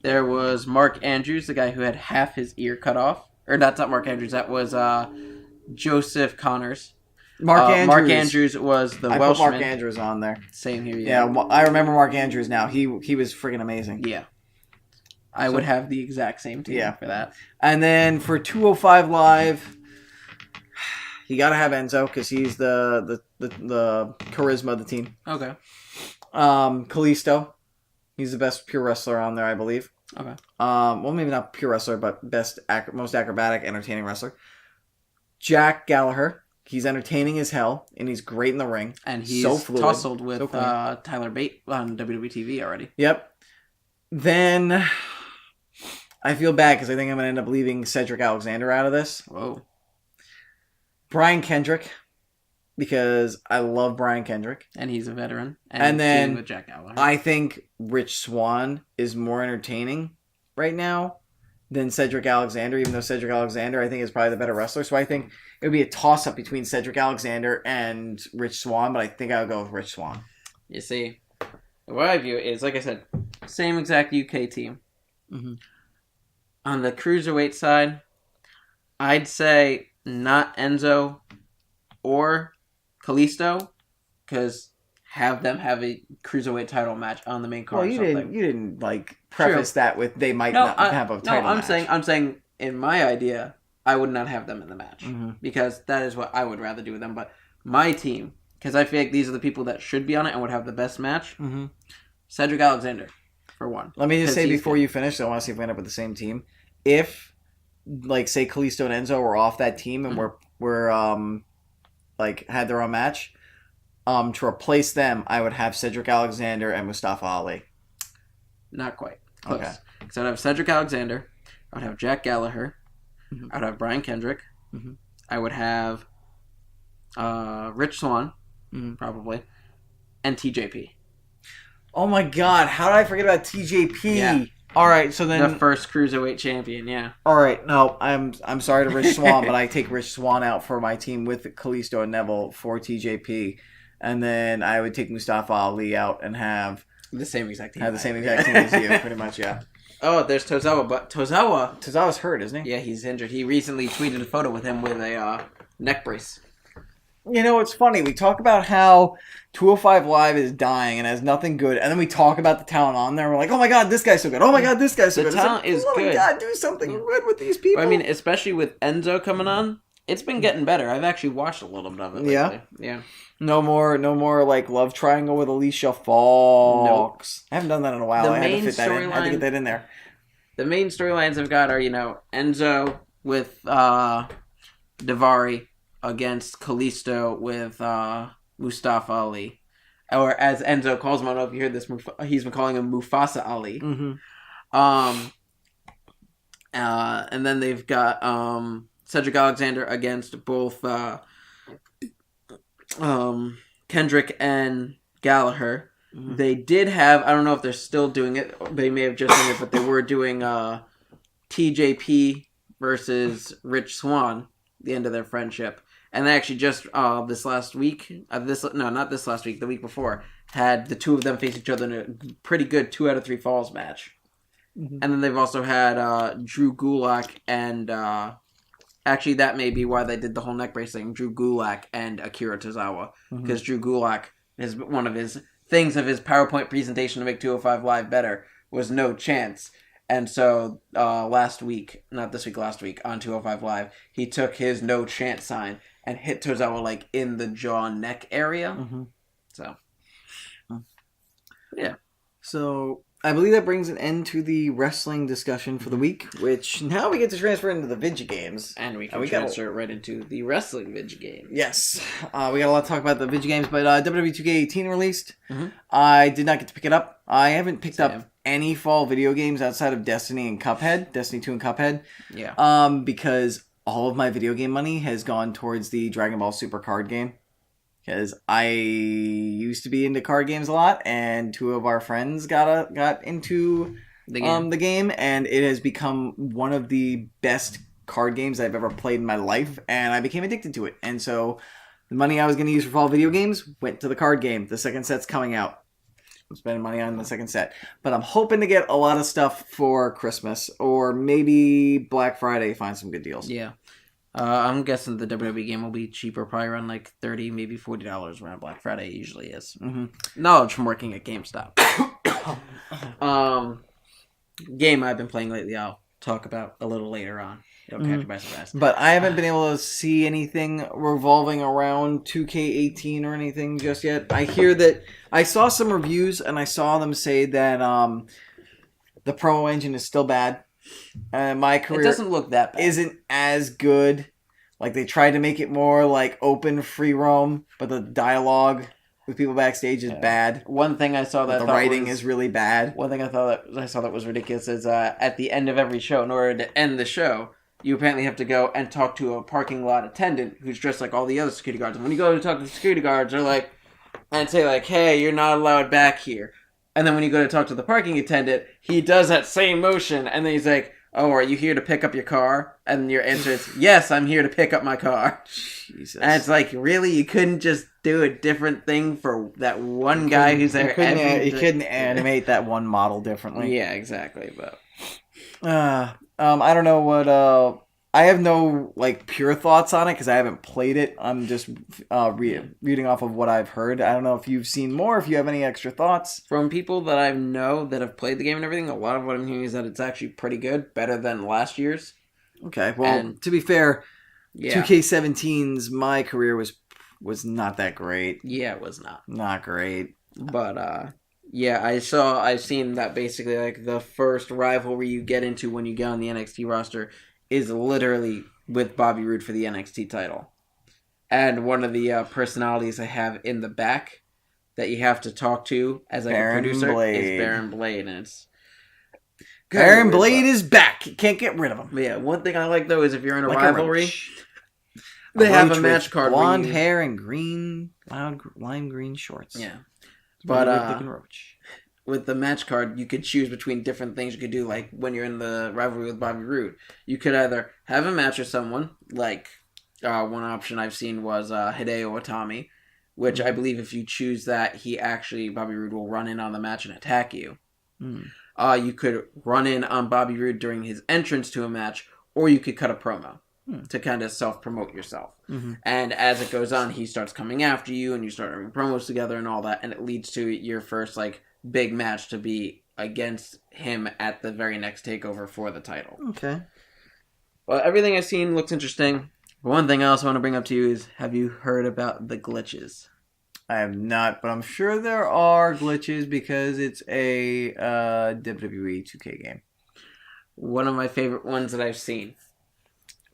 There was Mark Andrews, the guy who had half his ear cut off. Or that's not Mark Andrews. That was Joseph Connors. Mark Andrews was the Welshman. I put Mark Andrews on there. Same here. Yeah, I remember Mark Andrews now. He was freaking amazing. Yeah. I would have the exact same team for that. And then for 205 Live, you got to have Enzo because he's the charisma of the team. Okay. Kalisto, he's the best pure wrestler on there, I believe. Okay. Well, maybe not pure wrestler, but most acrobatic, entertaining wrestler. Jack Gallagher, he's entertaining as hell, and he's great in the ring. And he's so fluid, tussled with Tyler Bate on WWE TV already. Yep. Then I feel bad because I think I'm going to end up leaving Cedric Alexander out of this. Whoa. Brian Kendrick, because I love Brian Kendrick. And he's a veteran. And then with Jack Gallagher. I think Rich Swann is more entertaining right now than Cedric Alexander, even though Cedric Alexander, I think, is probably the better wrestler. So I think it would be a toss-up between Cedric Alexander and Rich Swann, but I think I would go with Rich Swann. You see, the way I view it is, like I said, same exact UK team. Mm-hmm. On the cruiserweight side, I'd say not Enzo or Kalisto, because have them have a cruiserweight title match on the main card. Well, or something. you didn't like preface that with they might not have a title match. I'm saying in my idea, I would not have them in the match because that is what I would rather do with them. But my team, because I feel like these are the people that should be on it and would have the best match. Cedric Alexander, for one. Let me just say before you finish, I want to see if we end up with the same team. If, like, say Kalisto and Enzo were off that team and were like had their own match, to replace them, I would have Cedric Alexander and Mustafa Ali. Not quite. Close. Okay. So I'd have Cedric Alexander. I would have Jack Gallagher. I would have Brian Kendrick. I would have Rich Swann, probably, and TJP. Oh my God! How did I forget about TJP? Yeah. All right, so then the first cruiserweight champion. Yeah. All right, no, I'm sorry to Rich Swann, but I take Rich Swann out for my team with Kalisto and Neville for TJP, and then I would take Mustafa Ali out and have the same exact team. Have the same exact team as you, pretty much. Yeah. Oh, there's Tozawa, but Tozawa's hurt, isn't he? Yeah, he's injured. He recently tweeted a photo with him with a neck brace. You know, it's funny. We talk about how 205 Live is dying and has nothing good, and then we talk about the talent on there. And we're like, oh my God, this guy's so good. Oh my God, this guy's so good. The talent is good. Oh my God, do something good with these people. I mean, especially with Enzo coming on, it's been getting better. I've actually watched a little bit of it lately. Yeah. No more like love triangle with Alicia Fox. Nope. I haven't done that in a while. I had to fit that in. I had to get that in there. The main storylines I've got are, Enzo with Daivari against Kalisto with Mustafa Ali. Or as Enzo calls him, I don't know if you heard this, he's been calling him Mufasa Ali. And then they've got Cedric Alexander against both Kendrick and Gallagher. They did have, I don't know if they're still doing it, they may have just done it, but they were doing TJP versus Rich Swann, the end of their friendship. And they actually just this last week, not this last week, the week before, had the two of them face each other in a pretty good 2 out of 3 falls match. And then they've also had Drew Gulak and actually that may be why they did the whole neck brace thing. Drew Gulak and Akira Tozawa, because Drew Gulak is one of his things of his PowerPoint presentation to make 205 Live better was no chance. And so last week on 205 Live, he took his no chance sign and hit Tozawa like in the jaw neck area. So, yeah. So I believe that brings an end to the wrestling discussion for the week, which now we get to transfer into the video games. And we can transfer right into the wrestling video game. Yes. We got a lot to talk about the video games, but WWE 2K18 released. I did not get to pick it up. I haven't picked up any fall video games outside of Destiny and Cuphead. Destiny 2 and Cuphead. Yeah. Because all of my video game money has gone towards the Dragon Ball Super card game. Because I used to be into card games a lot, and 2 of our friends got into the game, and it has become one of the best card games I've ever played in my life, and I became addicted to it. And so the money I was going to use for fall video games went to the card game. The second set's coming out. I'm spending money on the second set. But I'm hoping to get a lot of stuff for Christmas, or maybe Black Friday, find some good deals. Yeah. I'm guessing the WWE game will be cheaper, probably around like $30, maybe $40 around Black Friday. It usually is. Knowledge from working at GameStop. Game I've been playing lately, I'll talk about a little later on. It'll catch you by surprise. But I haven't been able to see anything revolving around 2K18 or anything just yet. I hear that I saw some reviews and I saw them say that the promo engine is still bad. My career it doesn't look that bad. Isn't as good. Like they tried to make it more like open free roam, but the dialogue with people backstage is bad. One thing I saw that the writing is really bad. One thing I saw that was ridiculous is at the end of every show, in order to end the show, you apparently have to go and talk to a parking lot attendant who's dressed like all the other security guards. And when you go to talk to the security guards, they're like, and say like, "Hey, you're not allowed back here." And then when you go to talk to the parking attendant, he does that same motion, and then he's like, "Oh, are you here to pick up your car?" And your answer is, "Yes, I'm here to pick up my car." Jesus. And it's like, really? You couldn't just do a different thing for that one guy who's there? You couldn't animate that one model differently. Yeah, exactly. But I don't know I have no like pure thoughts on it because I haven't played it. I'm just reading off of what I've heard. I don't know if you've seen more. If you have any extra thoughts From people that I know that have played the game and everything, a lot of what I'm hearing is that it's actually pretty good, better than last year's. Okay, well, and, to be fair, yeah. 2K17's my career was not that great. Yeah, it was not great. But yeah, I've seen that basically like the first rivalry you get into when you get on the NXT roster is literally with Bobby Roode for the NXT title. And one of the personalities I have in the back that you have to talk to as like a producer is Baron Blade, and it's Baron Blade is back. You can't get rid of him. But yeah, one thing I like though is if you're in a rivalry, they have a match card, blonde hair and green, lime green shorts. Yeah, but with the match card, you could choose between different things you could do. Like when you're in the rivalry with Bobby Roode, you could either have a match with someone. Like one option I've seen was Hideo Itami, which I believe if you choose that, Bobby Roode will run in on the match and attack you. You could run in on Bobby Roode during his entrance to a match, or you could cut a promo to kind of self-promote yourself. And as it goes on, he starts coming after you, and you start having promos together and all that, and it leads to your first like big match to be against him at the very next takeover for the title. Okay. Well, everything I've seen looks interesting. But one thing I also want to bring up to you is, have you heard about the glitches? I have not, but I'm sure there are glitches because it's a WWE 2K game. One of my favorite ones that I've seen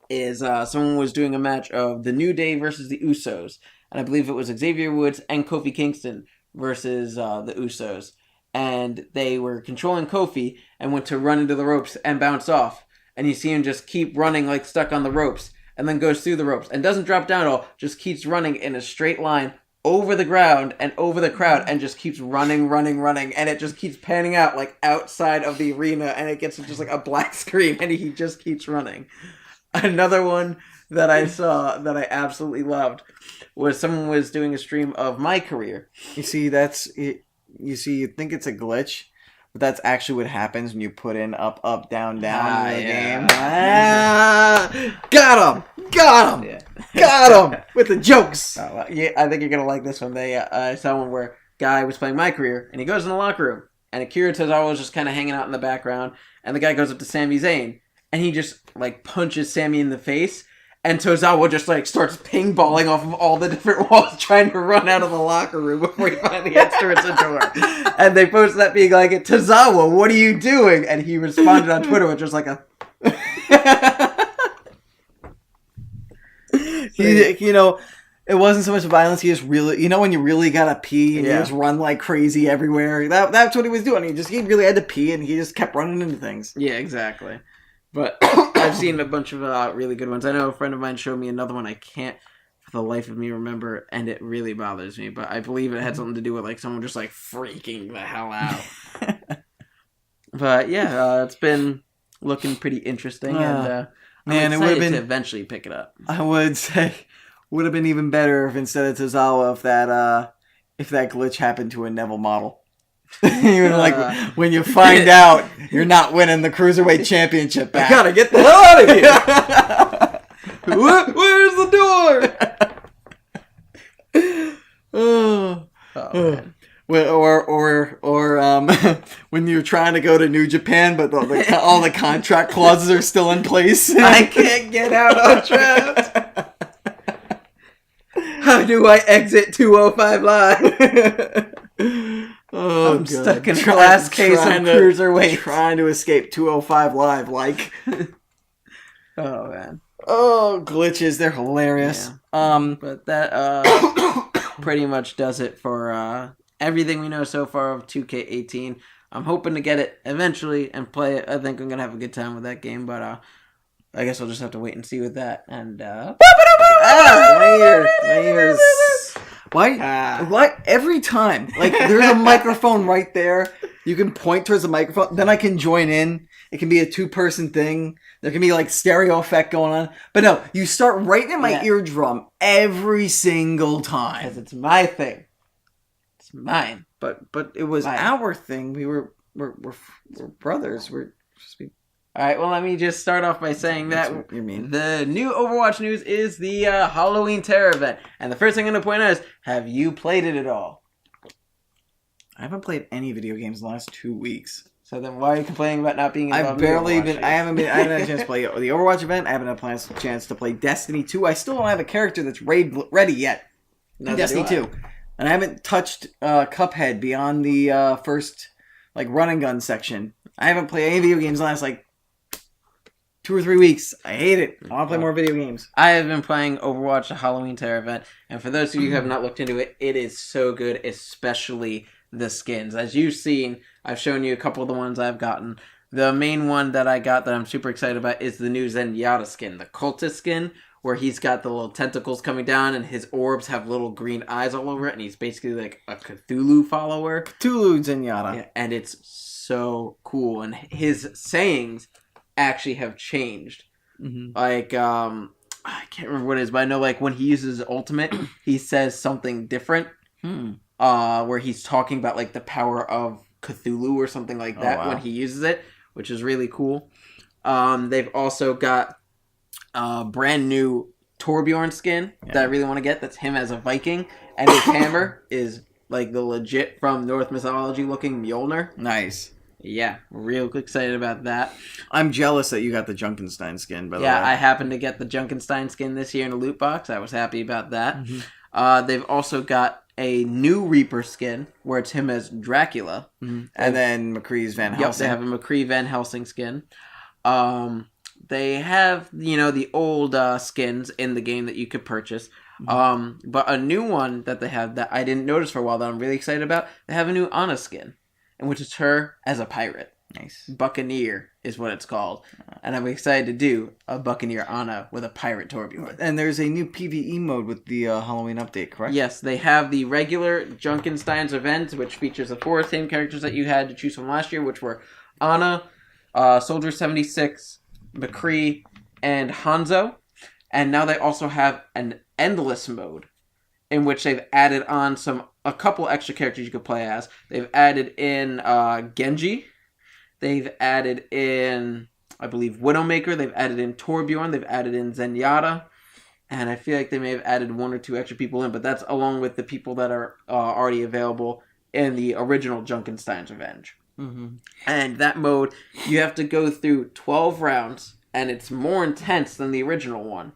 is someone was doing a match of The New Day versus the Usos. And I believe it was Xavier Woods and Kofi Kingston versus the Usos. And they were controlling Kofi and went to run into the ropes and bounce off. And you see him just keep running like stuck on the ropes. And then goes through the ropes. And doesn't drop down at all. Just keeps running in a straight line over the ground and over the crowd. And just keeps running. And it just keeps panning out like outside of the arena. And it gets just like a black screen. And he just keeps running. Another one that I saw that I absolutely loved was someone was doing a stream of my career. You see, that's it. You see, you think it's a glitch, but that's actually what happens when you put in up, down in the game. Got him! Yeah. Got him! With the jokes! Yeah, I think you're going to like this one. I saw one where a guy was playing my career, and he goes in the locker room, and Akira Tozawa was just kind of hanging out in the background, and the guy goes up to Sami Zayn, and he just like punches Sami in the face, and Tozawa just like starts ping-balling off of all the different walls trying to run out of the locker room before he finally gets towards the door. And they posted that being like, Tozawa, what are you doing? And he responded on Twitter with just like a... It wasn't so much violence, he just really... when you really gotta pee and you just run like crazy everywhere? That's what he was doing. He really had to pee and he just kept running into things. Yeah, exactly. But I've seen a bunch of really good ones. I know a friend of mine showed me another one I can't for the life of me remember, and it really bothers me. But I believe it had something to do with like someone just like freaking the hell out. But yeah, it's been looking pretty interesting, and I'm excited to eventually pick it up. I would say would have been even better if instead of Tozawa, if that glitch happened to a Neville model. When you find out you're not winning the Cruiserweight Championship back. I gotta get the hell out of here! Where's the door? Man. Or when you're trying to go to New Japan, but all the contract clauses are still in place. I can't get out on trapped. How do I exit 205 Live? Oh, I'm stuck in a glass case of Cruiserweight. Trying to escape 205 Live, like. Oh, man. Oh, glitches. They're hilarious. Yeah. But that pretty much does it for everything we know so far of 2K18. I'm hoping to get it eventually and play it. I think I'm going to have a good time with that game, but I guess we'll just have to wait and see with that. And, my ears. Why every time? Like, there's a microphone right there. You can point towards the microphone. Then I can join in. It can be a 2-person thing. There can be, like, stereo effect going on. But no, you start right in my eardrum every single time. Because it's my thing. It's mine. But it was our thing. We're brothers. We're supposed to be All right, well, let me just start off by saying That's that what you mean. the new Overwatch news is the Halloween Terror event. And the first thing I'm going to point out is, have you played it at all? I haven't played any video games in the last 2 weeks. So then why are you complaining about not being involved I in the haven't had a chance to play the Overwatch event. I haven't had a chance to play Destiny 2. I still don't have a character that's raid ready yet. In Destiny 2. And I haven't touched Cuphead beyond the first run and gun section. I haven't played any video games in the last 2 or 3 weeks. I hate it. I want to play more video games. I have been playing Overwatch, the Halloween Terror event, and for those of you who have not looked into it, it is so good, especially the skins. As you've seen, I've shown you a couple of the ones I've gotten. The main one that I got that I'm super excited about is the new Zenyatta skin, the Cultist skin, where he's got the little tentacles coming down and his orbs have little green eyes all over it, and he's basically like a Cthulhu follower. Cthulhu Zenyatta. Yeah, and it's so cool, and his sayings actually have changed. Mm-hmm. I can't remember what it is, but I know when he uses his ultimate, he says something different. Where he's talking about the power of Cthulhu or something like that when he uses it, which is really cool. They've also got a brand new Torbjorn skin that I really want to get. That's him as a Viking, and his hammer is the legit from Norse mythology looking Mjolnir. Nice. Yeah, real excited about that. I'm jealous that you got the Junkenstein skin, by the way. Yeah, I happened to get the Junkenstein skin this year in a loot box. I was happy about that. Mm-hmm. They've also got a new Reaper skin where it's him as Dracula. Mm-hmm. And then McCree's Van Helsing. Yep, they have a McCree Van Helsing skin. They have, the old skins in the game that you could purchase. Mm-hmm. But a new one that they have that I didn't notice for a while that I'm really excited about, they have a new Ana skin, in which it's her as a pirate. Nice. Buccaneer is what it's called. And I'm excited to do a Buccaneer Ana with a pirate Torbjorn. And there's a new PvE mode with the Halloween update, correct? Yes, they have the regular Junkenstein's event, which features the 4 same characters that you had to choose from last year, which were Ana, Soldier 76, McCree, and Hanzo. And now they also have an endless mode, in which they've added on a couple extra characters you could play as. They've added in Genji. They've added in, I believe, Widowmaker. They've added in Torbjorn. They've added in Zenyatta. And I feel like they may have added 1 or 2 extra people in, but that's along with the people that are already available in the original Junkenstein's Revenge. Mm-hmm. And that mode, you have to go through 12 rounds, and it's more intense than the original one.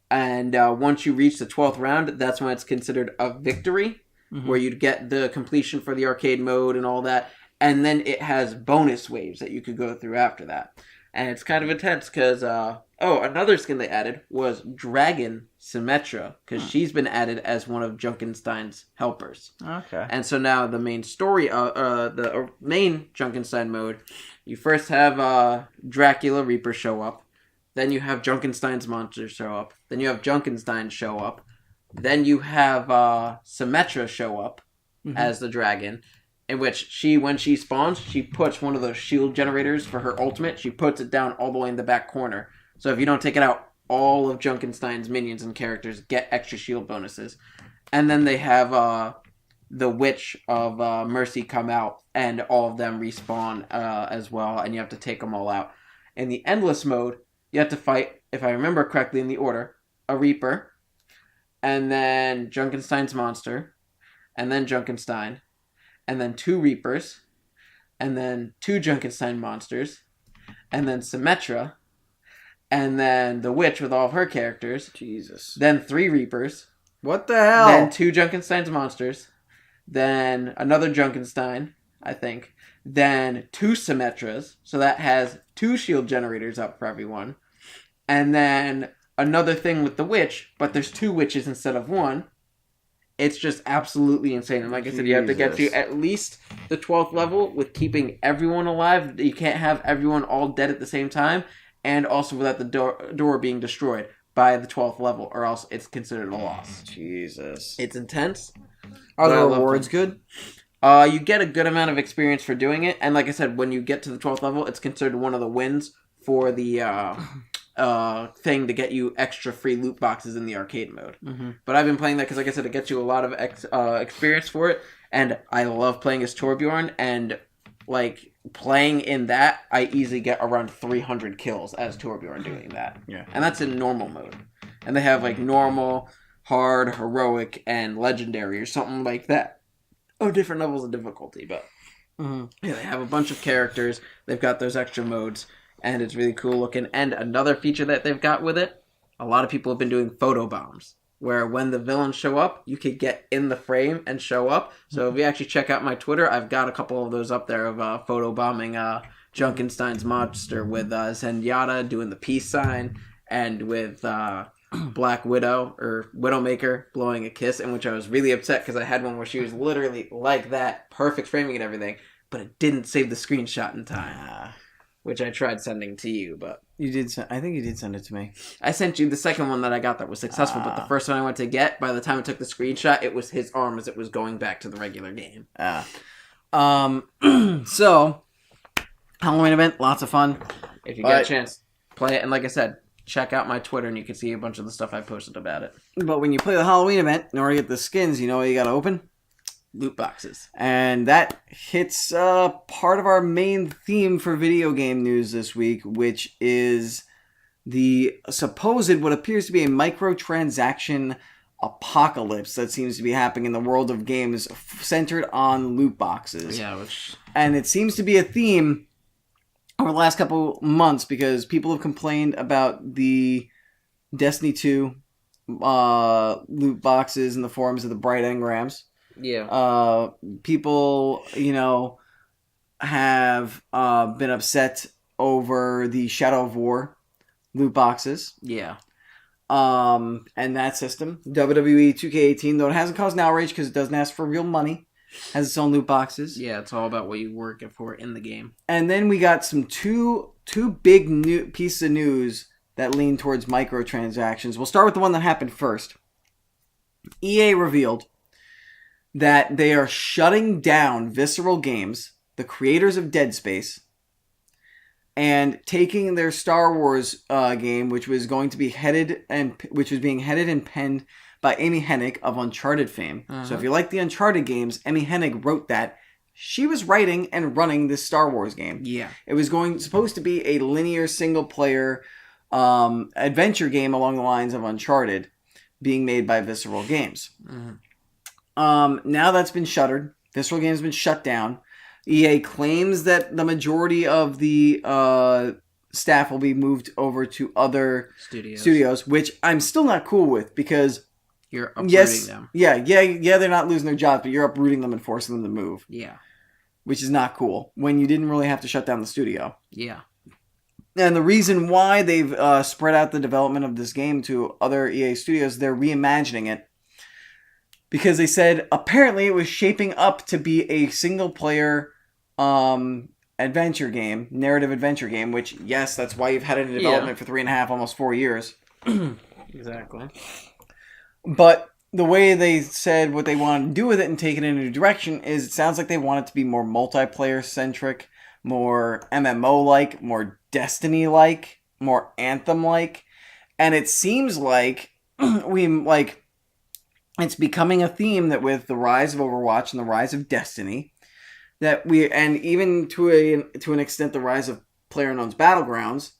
And once you reach the 12th round, that's when it's considered a victory, where you'd get the completion for the arcade mode and all that. And then it has bonus waves that you could go through after that. And it's kind of intense because, another skin they added was Dragon Symmetra, because she's been added as one of Junkenstein's helpers. Okay. And so now the main story, the main Junkenstein mode, you first have Dracula Reaper show up. Then you have Junkenstein's monsters show up. Then you have Junkenstein show up. Then you have Symmetra show up as the dragon, in which when she spawns, she puts one of those shield generators for her ultimate. She puts it down all the way in the back corner. So if you don't take it out, all of Junkenstein's minions and characters get extra shield bonuses. And then they have the Witch of Mercy come out, and all of them respawn as well, and you have to take them all out. In the Endless mode, you have to fight, if I remember correctly in the order, a Reaper, and then Junkenstein's monster, and then Junkenstein, and then 2 Reapers, and then 2 Junkenstein monsters, and then Symmetra, and then the Witch with all of her characters. Jesus. Then 3 Reapers. What the hell? Then 2 Junkenstein's monsters. Then another Junkenstein, I think. Then 2 Symmetras. So that has 2 shield generators up for everyone. And then another thing with the Witch, but there's 2 witches instead of 1. It's just absolutely insane. And like I said, you have to get to at least the 12th level with keeping everyone alive. You can't have everyone all dead at the same time. And also without the door being destroyed by the 12th level, or else it's considered a loss. Jesus. It's intense. Are the rewards good? You get a good amount of experience for doing it. And like I said, when you get to the 12th level, it's considered one of the wins for the thing to get you extra free loot boxes in the arcade mode. Mm-hmm. But I've been playing that because, like I said, it gets you a lot of experience for it. And I love playing as Torbjorn. And playing in that, I easily get around 300 kills as Torbjorn doing that. Yeah. And that's in normal mode. And they have like normal, hard, heroic, and legendary or something like that. Oh, different levels of difficulty, but yeah, they have a bunch of characters. They've got those extra modes, and it's really cool looking. And another feature that they've got with it, a lot of people have been doing photo bombs, where when the villains show up, you could get in the frame and show up. So if you actually check out my Twitter, I've got a couple of those up there of photo bombing Junkenstein's monster with Zenyatta doing the peace sign, and with Black Widow or Widowmaker blowing a kiss, in which I was really upset because I had one where she was literally like that, perfect framing and everything, but it didn't save the screenshot in time, which I tried sending to you, but You did. I think you did send it to me. I sent you the second one that I got that was successful, but the first one I went to get, by the time I took the screenshot, it was his arm as it was going back to the regular game. So Halloween event, lots of fun. If you get a chance, play it, and like I said, check out my Twitter and you can see a bunch of the stuff I posted about it. But when you play the Halloween event, in order to get the skins, you know what you gotta open? Loot boxes. And that hits part of our main theme for video game news this week, which is the supposed, what appears to be a microtransaction apocalypse that seems to be happening in the world of games centered on loot boxes. Yeah, which... And it seems to be a theme over the last couple months because people have complained about the Destiny 2 loot boxes in the forms of the Bright Engrams. Yeah. People, have been upset over the Shadow of War loot boxes. Yeah. And that system. WWE 2K18, though it hasn't caused an outrage because it doesn't ask for real money, has its own loot boxes. Yeah, it's all about what you work for in the game. And then we got two big new pieces of news that lean towards microtransactions. We'll start with the one that happened first. EA revealed that they are shutting down Visceral Games, the creators of Dead Space, and taking their Star Wars game, which was being headed and penned by Amy Hennig of Uncharted fame. So if you like the Uncharted games, Amy Hennig wrote that. She was writing and running this Star Wars game. Yeah. It was supposed to be a linear single-player adventure game along the lines of Uncharted, being made by Visceral Games. Now that's been shuttered. Visceral Games has been shut down. EA claims that the majority of the staff will be moved over to other studios, which I'm still not cool with because you're uprooting them. Yeah, they're not losing their jobs, but you're uprooting them and forcing them to move. Yeah. Which is not cool when you didn't really have to shut down the studio. Yeah. And the reason why they've spread out the development of this game to other EA studios, they're reimagining it. Because they said apparently it was shaping up to be a single-player adventure game, narrative adventure game, which, yes, that's why you've had it in development for 3.5, almost 4 years. Exactly. But the way they said what they wanted to do with it and take it in a new direction is it sounds like they want it to be more multiplayer-centric, more MMO-like, more Destiny-like, more Anthem-like. And it seems like it's becoming a theme that with the rise of Overwatch and the rise of Destiny, and even to an extent the rise of PlayerUnknown's Battlegrounds,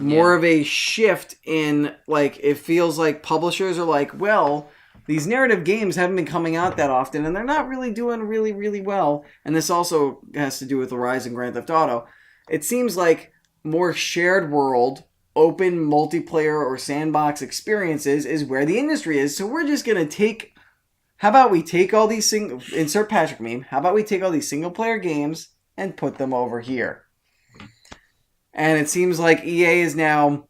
more of a shift in, it feels like publishers are like, well, these narrative games haven't been coming out that often, and they're not really doing really, really well. And this also has to do with the rise in Grand Theft Auto. It seems like more shared world, open multiplayer or sandbox experiences is where the industry is. So we're just going to how about we take all these insert Patrick meme, how about we take all these single player games and put them over here? And it seems like EA is now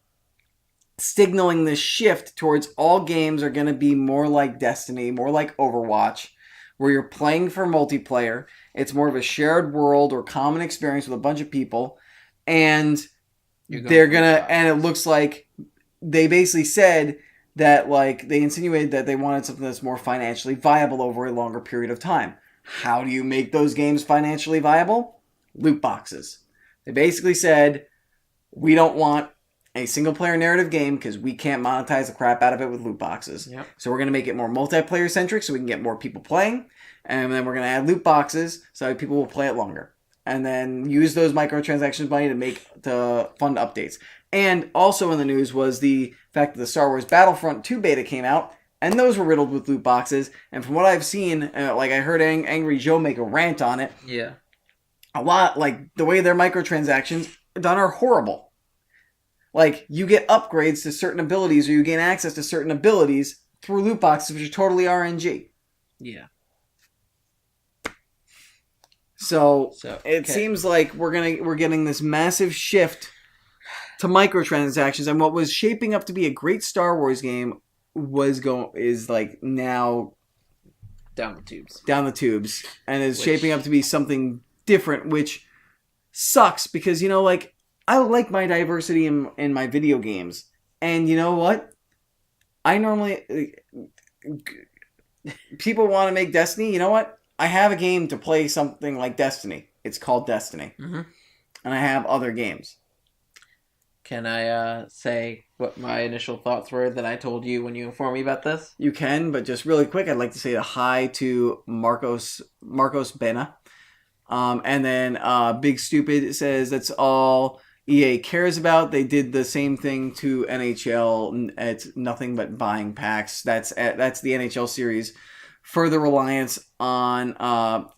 signaling this shift towards all games are going to be more like Destiny, more like Overwatch, where you're playing for multiplayer. It's more of a shared world or common experience with a bunch of people. And and it looks like they basically said that, they insinuated that they wanted something that's more financially viable over a longer period of time. How do you make those games financially viable? Loot boxes. They basically said, we don't want a single-player narrative game because we can't monetize the crap out of it with loot boxes. Yep. So we're going to make it more multiplayer-centric so we can get more people playing. And then we're going to add loot boxes so people will play it longer. and then use those microtransactions money to fund updates. And also in the news was the fact that the Star Wars Battlefront 2 beta came out, and those were riddled with loot boxes. And from what I've seen, like I heard Angry Joe make a rant on it. Yeah. A lot, like the way their microtransactions are done are horrible. Like you get upgrades to certain abilities, or you gain access to certain abilities through loot boxes, which are totally RNG. Yeah. So it seems like we're getting this massive shift to microtransactions, and what was shaping up to be a great Star Wars game is like now down the tubes, and is shaping up to be something different, which sucks because like I like my diversity in my video games, and you know what? I normally people want to make Destiny. You know what? I have a game to play something like Destiny. It's called Destiny, and I have other games. Can I say what my initial thoughts were that I told you when you informed me about this? You can, but just really quick, I'd like to say a hi to Marcos Bena. And then Big Stupid says that's all EA cares about. They did the same thing to NHL. It's nothing but buying packs. That's the NHL series. Further reliance on,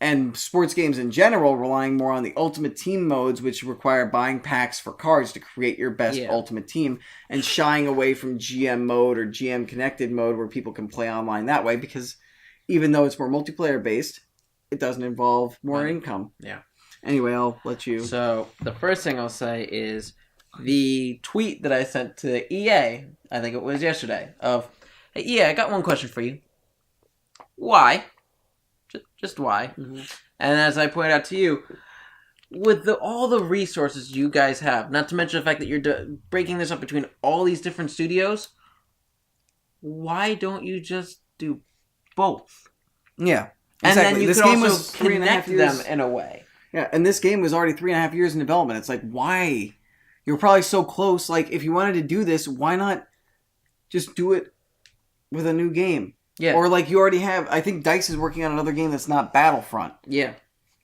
and sports games in general, relying more on the Ultimate Team modes, which require buying packs for cards to create your best Ultimate Team, and shying away from GM mode or GM connected mode where people can play online that way, because even though it's more multiplayer based, it doesn't involve more income. Yeah. Anyway, I'll let you. So, the first thing I'll say is the tweet that I sent to EA, I think it was yesterday, of, hey, EA, I got one question for you. Why? Just why? Mm-hmm. And as I pointed out to you, with all the resources you guys have, not to mention the fact that you're breaking this up between all these different studios, why don't you just do both? Yeah. Exactly. And then you this could game also was connect them in a way. Yeah, and this game was already 3.5 years in development. It's like, why? You're probably so close. Like, if you wanted to do this, why not just do it with a new game? Yeah. Or, like, you already have... I think DICE is working on another game that's not Battlefront. Yeah.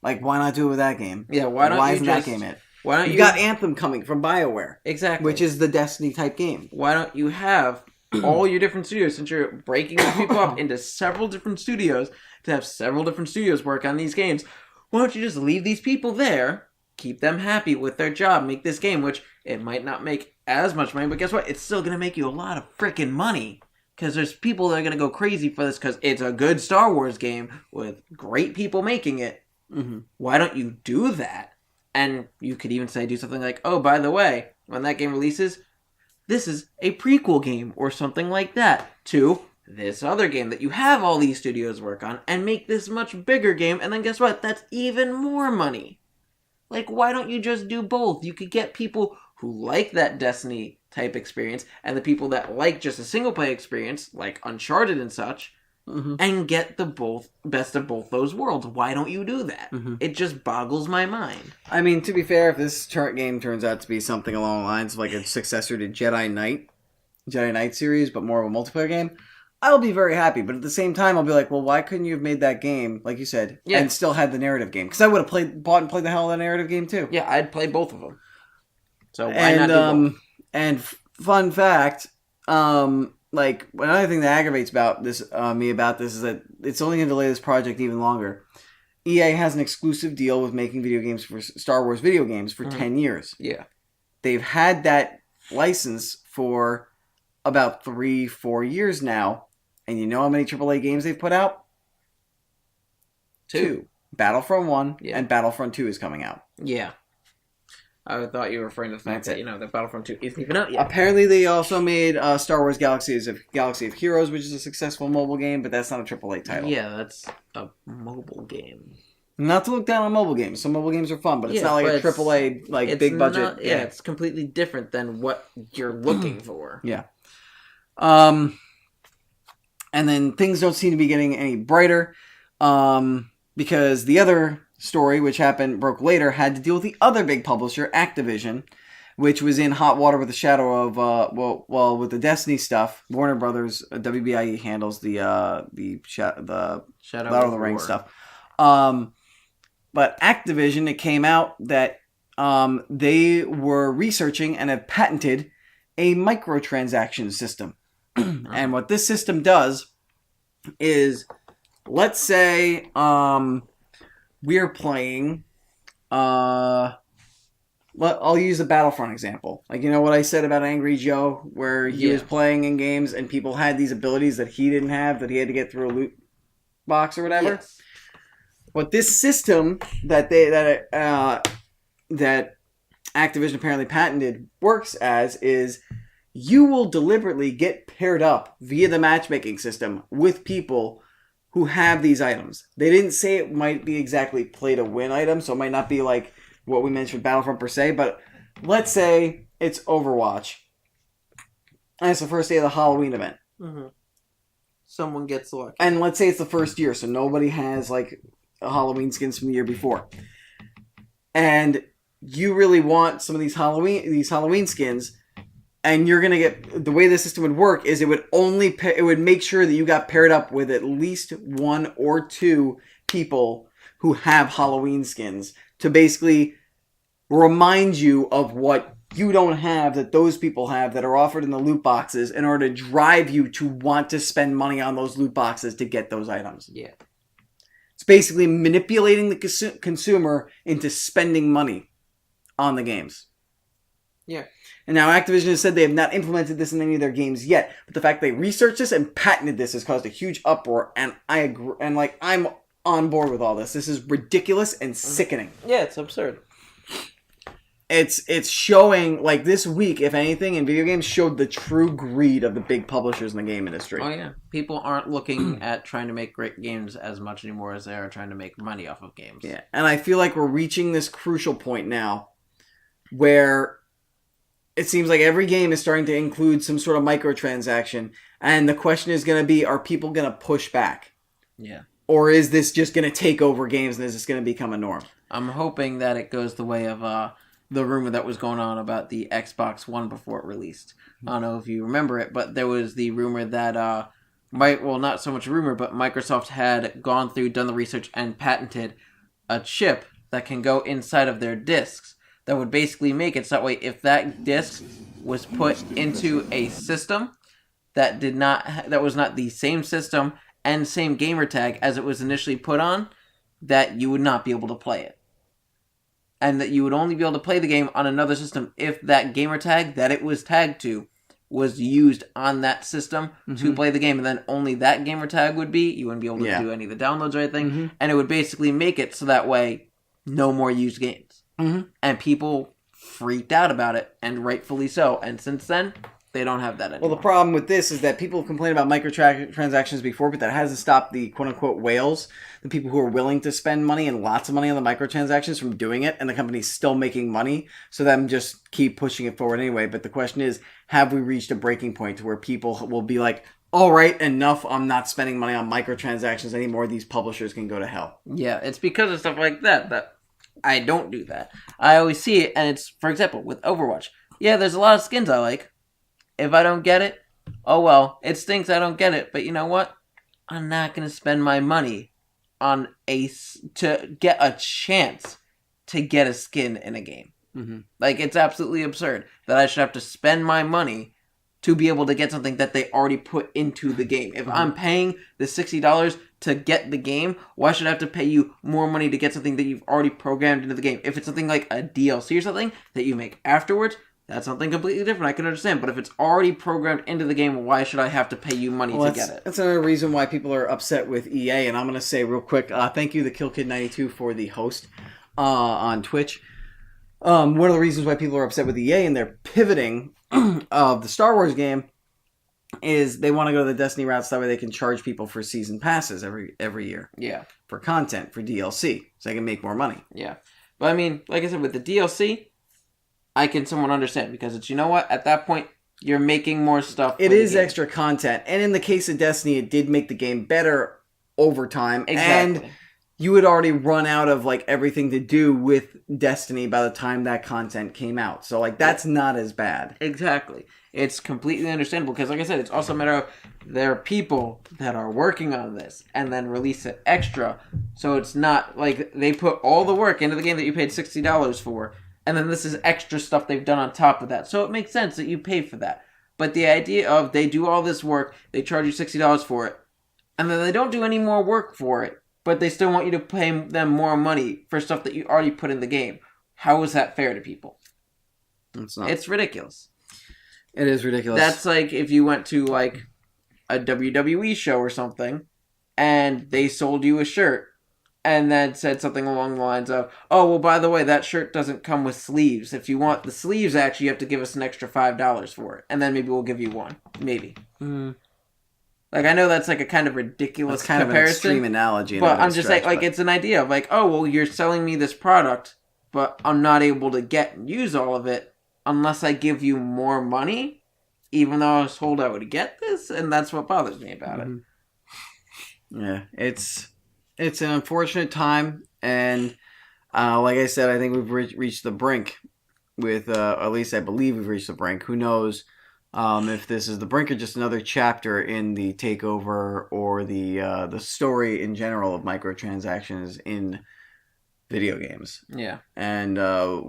Like, why not do it with that game? Yeah, why isn't that game it? Why don't you got Anthem coming from BioWare. Exactly. Which is the Destiny-type game. Why don't you have all your different studios, since you're breaking these people up into several different studios, to have several different studios work on these games? Why don't you just leave these people there, keep them happy with their job, make this game, which it might not make as much money, but guess what? It's still going to make you a lot of freaking money. Because there's people that are going to go crazy for this because it's a good Star Wars game with great people making it. Mm-hmm. Why don't you do that? And you could even say, do something like, oh, by the way, when that game releases, this is a prequel game or something like that to this other game that you have all these studios work on, and make this much bigger game, and then guess what? That's even more money. Like, why don't you just do both? You could get people who like that Destiny type experience, and the people that like just a single play experience, like Uncharted and such, and get the best of both those worlds. Why don't you do that? It just boggles my mind. I mean, to be fair, if this game turns out to be something along the lines of like a successor to Jedi Knight series, but more of a multiplayer game, I'll be very happy. But at the same time, I'll be like, well, why couldn't you have made that game, like you said, and still had the narrative game? Because I would have bought and played the hell out of the narrative game too. Yeah, I'd play both of them. So why not do both? And fun fact, like another thing that aggravates me about this is that it's only going to delay this project even longer. EA has an exclusive deal with making video games for Star Wars video games for 10 years. Yeah. They've had that license for about 3-4 years now. And you know how many AAA games they've put out? 2. Battlefront 1 and Battlefront 2 is coming out. Yeah. I thought you were referring to the fact that, the Battlefront 2 isn't even out yet. Apparently they also made Star Wars Galaxy of Heroes, which is a successful mobile game, but that's not a AAA title. Yeah, that's a mobile game. Not to look down on mobile games. Some mobile games are fun, but it's not like a AAA, like, big budget. It's completely different than what you're looking for. Yeah. And then things don't seem to be getting any brighter, because the other story, which broke later, had to deal with the other big publisher, Activision, which was in hot water with the shadow of with the Destiny stuff. Warner Brothers, WBIE handles the Shadow of the Ring stuff. But Activision, it came out that they were researching and have patented a microtransaction system. And what this system does is, let's say we're playing, I'll use a Battlefront example. Like, you know what I said about Angry Joe, where he was playing in games and people had these abilities that he didn't have, that he had to get through a loot box or whatever? Yes. What this system that Activision apparently patented works as is, you will deliberately get paired up via the matchmaking system with people who have these items. They didn't say it might be exactly play to win items, so it might not be like what we mentioned Battlefront per se, but let's say it's Overwatch and it's the first day of the Halloween event. Mm-hmm. Someone gets lucky. And let's say it's the first year, so nobody has like Halloween skins from the year before. And you really want some of these Halloween skins, and you're gonna get, the way the system would work is it would make sure that you got paired up with at least one or two people who have Halloween skins to basically remind you of what you don't have that those people have that are offered in the loot boxes, in order to drive you to want to spend money on those loot boxes to get those items. Yeah. It's basically manipulating the consumer into spending money on the games. Yeah. And now Activision has said they have not implemented this in any of their games yet, but the fact they researched this and patented this has caused a huge uproar, and I agree, and like, I'm on board with all this. This is ridiculous and sickening. Yeah, it's absurd. It's showing, like, this week, if anything, in video games, showed the true greed of the big publishers in the game industry. Oh yeah, people aren't looking at trying to make great games as much anymore as they are trying to make money off of games. Yeah, and I feel like we're reaching this crucial point now where it seems like every game is starting to include some sort of microtransaction, and the question is going to be, are people going to push back? Yeah. Or is this just going to take over games, and is this going to become a norm? I'm hoping that it goes the way of the rumor that was going on about the Xbox One before it released. I don't know if you remember it, but there was the rumor that, not so much rumor, but Microsoft had gone through, done the research, and patented a chip that can go inside of their discs that would basically make it so that way if that disc was put into a system that was not the same system and same gamer tag as it was initially put on, that you would not be able to play it. And that you would only be able to play the game on another system if that gamer tag that it was tagged to was used on that system to play the game. And then only that gamer tag would be. You wouldn't be able to do any of the downloads or anything. And it would basically make it so that way no more used games. And people freaked out about it, and rightfully so. And since then, they don't have that anymore. Well, the problem with this is that people have complained about microtransactions before, but that hasn't stopped the quote-unquote whales, the people who are willing to spend money and lots of money on the microtransactions, from doing it, and the company's still making money, so them just keep pushing it forward anyway. But the question is, have we reached a breaking point to where people will be like, all right, enough, I'm not spending money on microtransactions anymore, these publishers can go to hell. Yeah, it's because of stuff like that I don't do that. I always see it, and it's, for example, with Overwatch. Yeah, there's a lot of skins I like. If I don't get it, oh well, it stinks I don't get it. But you know what? I'm not going to spend my money on to get a chance to get a skin in a game. Like, it's absolutely absurd that I should have to spend my money to be able to get something that they already put into the game. If I'm paying the $60 to get the game, why should I have to pay you more money to get something that you've already programmed into the game? If it's something like a DLC or something that you make afterwards, that's something completely different. I can understand. But if it's already programmed into the game, why should I have to pay you money to get it? That's another reason why people are upset with EA. And I'm going to say real quick, thank you, the KillKid92, for the host on Twitch. One of the reasons why people are upset with EA and they're pivoting of the Star Wars game is they want to go to the Destiny route so that way they can charge people for season passes every year. Yeah. For content, for DLC, so they can make more money. Yeah. But I mean, like I said, with the DLC, I can somewhat understand, because it's, you know what, at that point, you're making more stuff. It is extra content. And in the case of Destiny, it did make the game better over time. Exactly. And you had already run out of like everything to do with Destiny by the time that content came out. So like that's not as bad. Exactly. It's completely understandable because, like I said, it's also a matter of there are people that are working on this and then release it extra. So it's not like they put all the work into the game that you paid $60 for, and then this is extra stuff they've done on top of that. So it makes sense that you pay for that. But the idea of they do all this work, they charge you $60 for it, and then they don't do any more work for it, but they still want you to pay them more money for stuff that you already put in the game. How is that fair to people? It's not. It's ridiculous. It is ridiculous. That's like if you went to like a WWE show or something and they sold you a shirt and then said something along the lines of, oh, well, by the way, that shirt doesn't come with sleeves. If you want the sleeves, actually, you have to give us an extra $5 for it. And then maybe we'll give you one. Maybe. Like, I know that's like a kind of ridiculous that's kind comparison. Of an extreme analogy. But I'm just saying, like, it's an idea of like, oh, well, you're selling me this product, but I'm not able to get and use all of it unless I give you more money, even though I was told I would get this, and that's what bothers me about it. Yeah, it's an unfortunate time, and like I said, I think we've reached the brink with, at least I believe we've reached the brink. Who knows if this is the brink or just another chapter in the takeover or the story in general of microtransactions in video games. Yeah. And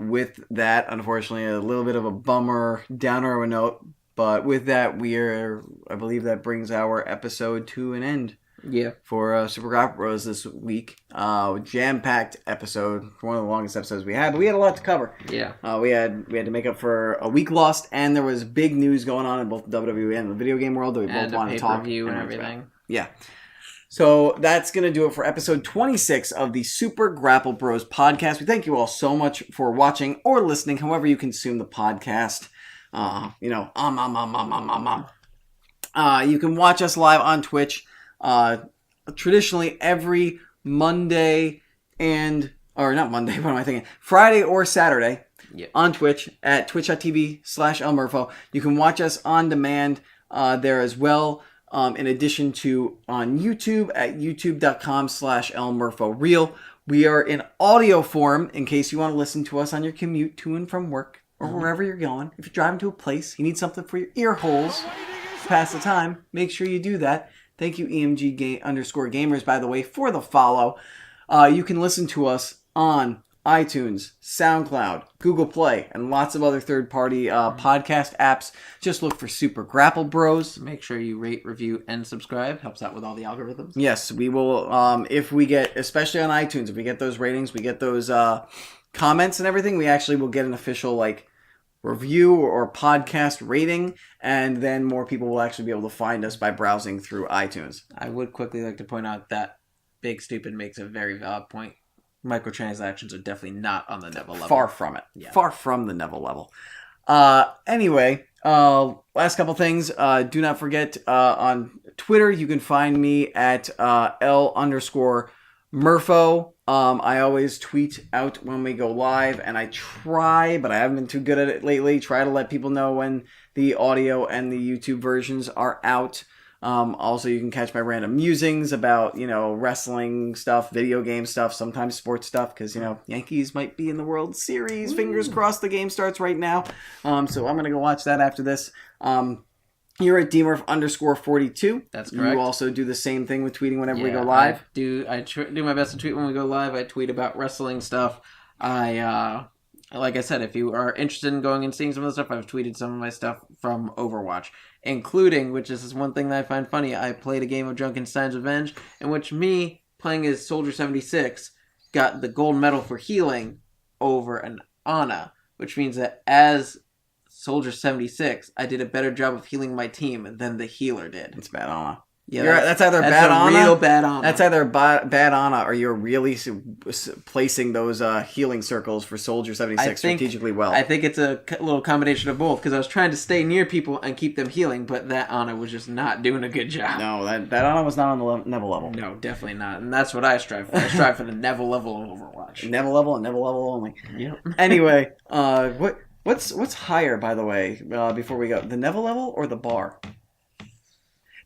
with that, unfortunately, a little bit of a bummer, downer of a note. But with that, I believe that brings our episode to an end. Yeah. For Super Grapple Bros this week. Jam-packed episode. One of the longest episodes we had. But we had a lot to cover. Yeah. We had to make up for a week lost. And there was big news going on in both WWE and the video game world that we both want to talk about. And everything. Yeah. So that's going to do it for episode 26 of the Super Grapple Bros podcast. We thank you all so much for watching or listening, however you consume the podcast. You can watch us live on Twitch. Traditionally every Monday Friday or Saturday on Twitch at twitch.tv/elmurpho. You can watch us on demand there as well. In addition to on YouTube at youtube.com/elmurphoreal. We are in audio form in case you want to listen to us on your commute to and from work or wherever you're going. If you're driving to a place, you need something for your ear holes to pass the time, make sure you do that. Thank you, EMG_gamers, by the way, for the follow. You can listen to us on iTunes, SoundCloud, Google Play, and lots of other third-party podcast apps. Just look for Super Grapple Bros. Make sure you rate, review, and subscribe. Helps out with all the algorithms. Yes, we will. If we get, especially on iTunes, if we get those ratings, we get those comments and everything, we actually will get an official review or podcast rating, and then more people will actually be able to find us by browsing through iTunes. I would quickly like to point out that Big Stupid makes a very valid point. Microtransactions are definitely not on the Neville level. Far from it. Yeah. Far from the Neville level. Anyway, last couple things. Do not forget, on Twitter, you can find me at L_Murpho. I always tweet out when we go live, and I try, but I haven't been too good at it lately, try to let people know when the audio and the YouTube versions are out. Also, you can catch my random musings about, wrestling stuff, video game stuff, sometimes sports stuff, because, Yankees might be in the World Series. Fingers crossed the game starts right now. So I'm going to go watch that after this. You're at DMurph_42. That's correct. You also do the same thing with tweeting whenever we go live. I do my best to tweet when we go live. I tweet about wrestling stuff. Like I said, if you are interested in going and seeing some of the stuff, I've tweeted some of my stuff from Overwatch, including, which is one thing that I find funny, I played a game of Junkenstein's Revenge, in which me, playing as Soldier 76, got the gold medal for healing over an Ana, which means that as Soldier 76, I did a better job of healing my team than the healer did. It's bad Ana. Yeah, that's either bad Ana. Real bad Ana. That's either bad Ana, or you're really placing those healing circles for Soldier 76 strategically well. I think it's a little combination of both, because I was trying to stay near people and keep them healing, but that Ana was just not doing a good job. No, that Ana was not on the Neville level. No, definitely not, and that's what I strive for. I strive for the Neville level of Overwatch. Neville level and Neville level only. Yep. Anyway, what's higher, by the way? Before we go, the Neville level or the bar?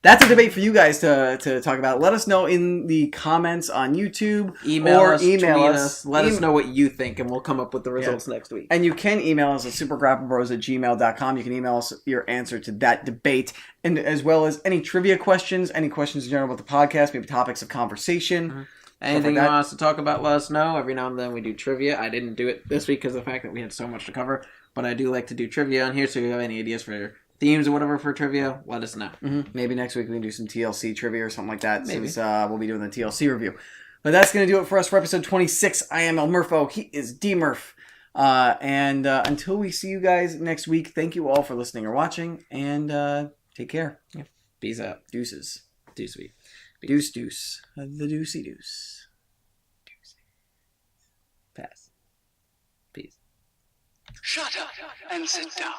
That's a debate for you guys to talk about. Let us know in the comments on YouTube. Email or us, email tweet us. Let us know what you think, and we'll come up with the results next week. And you can email us at supergrapplebros@gmail.com. You can email us your answer to that debate, and as well as any trivia questions, any questions in general about the podcast, maybe topics of conversation. Mm-hmm. Anything you want us to talk about, let us know. Every now and then we do trivia. I didn't do it this week because of the fact that we had so much to cover, but I do like to do trivia on here, so if you have any ideas for themes or whatever for trivia, let us know. Mm-hmm. Maybe next week we can do some TLC trivia or something like that, Maybe. since we'll be doing the TLC review. But that's going to do it for us for episode 26. I am El Murpho. He is DMurph. And until we see you guys next week, thank you all for listening or watching, and take care. Yeah. Peace out. Deuces. Too sweet. Deuce, deuce. The deucey deuce. Pass. Peace. Shut up and sit down.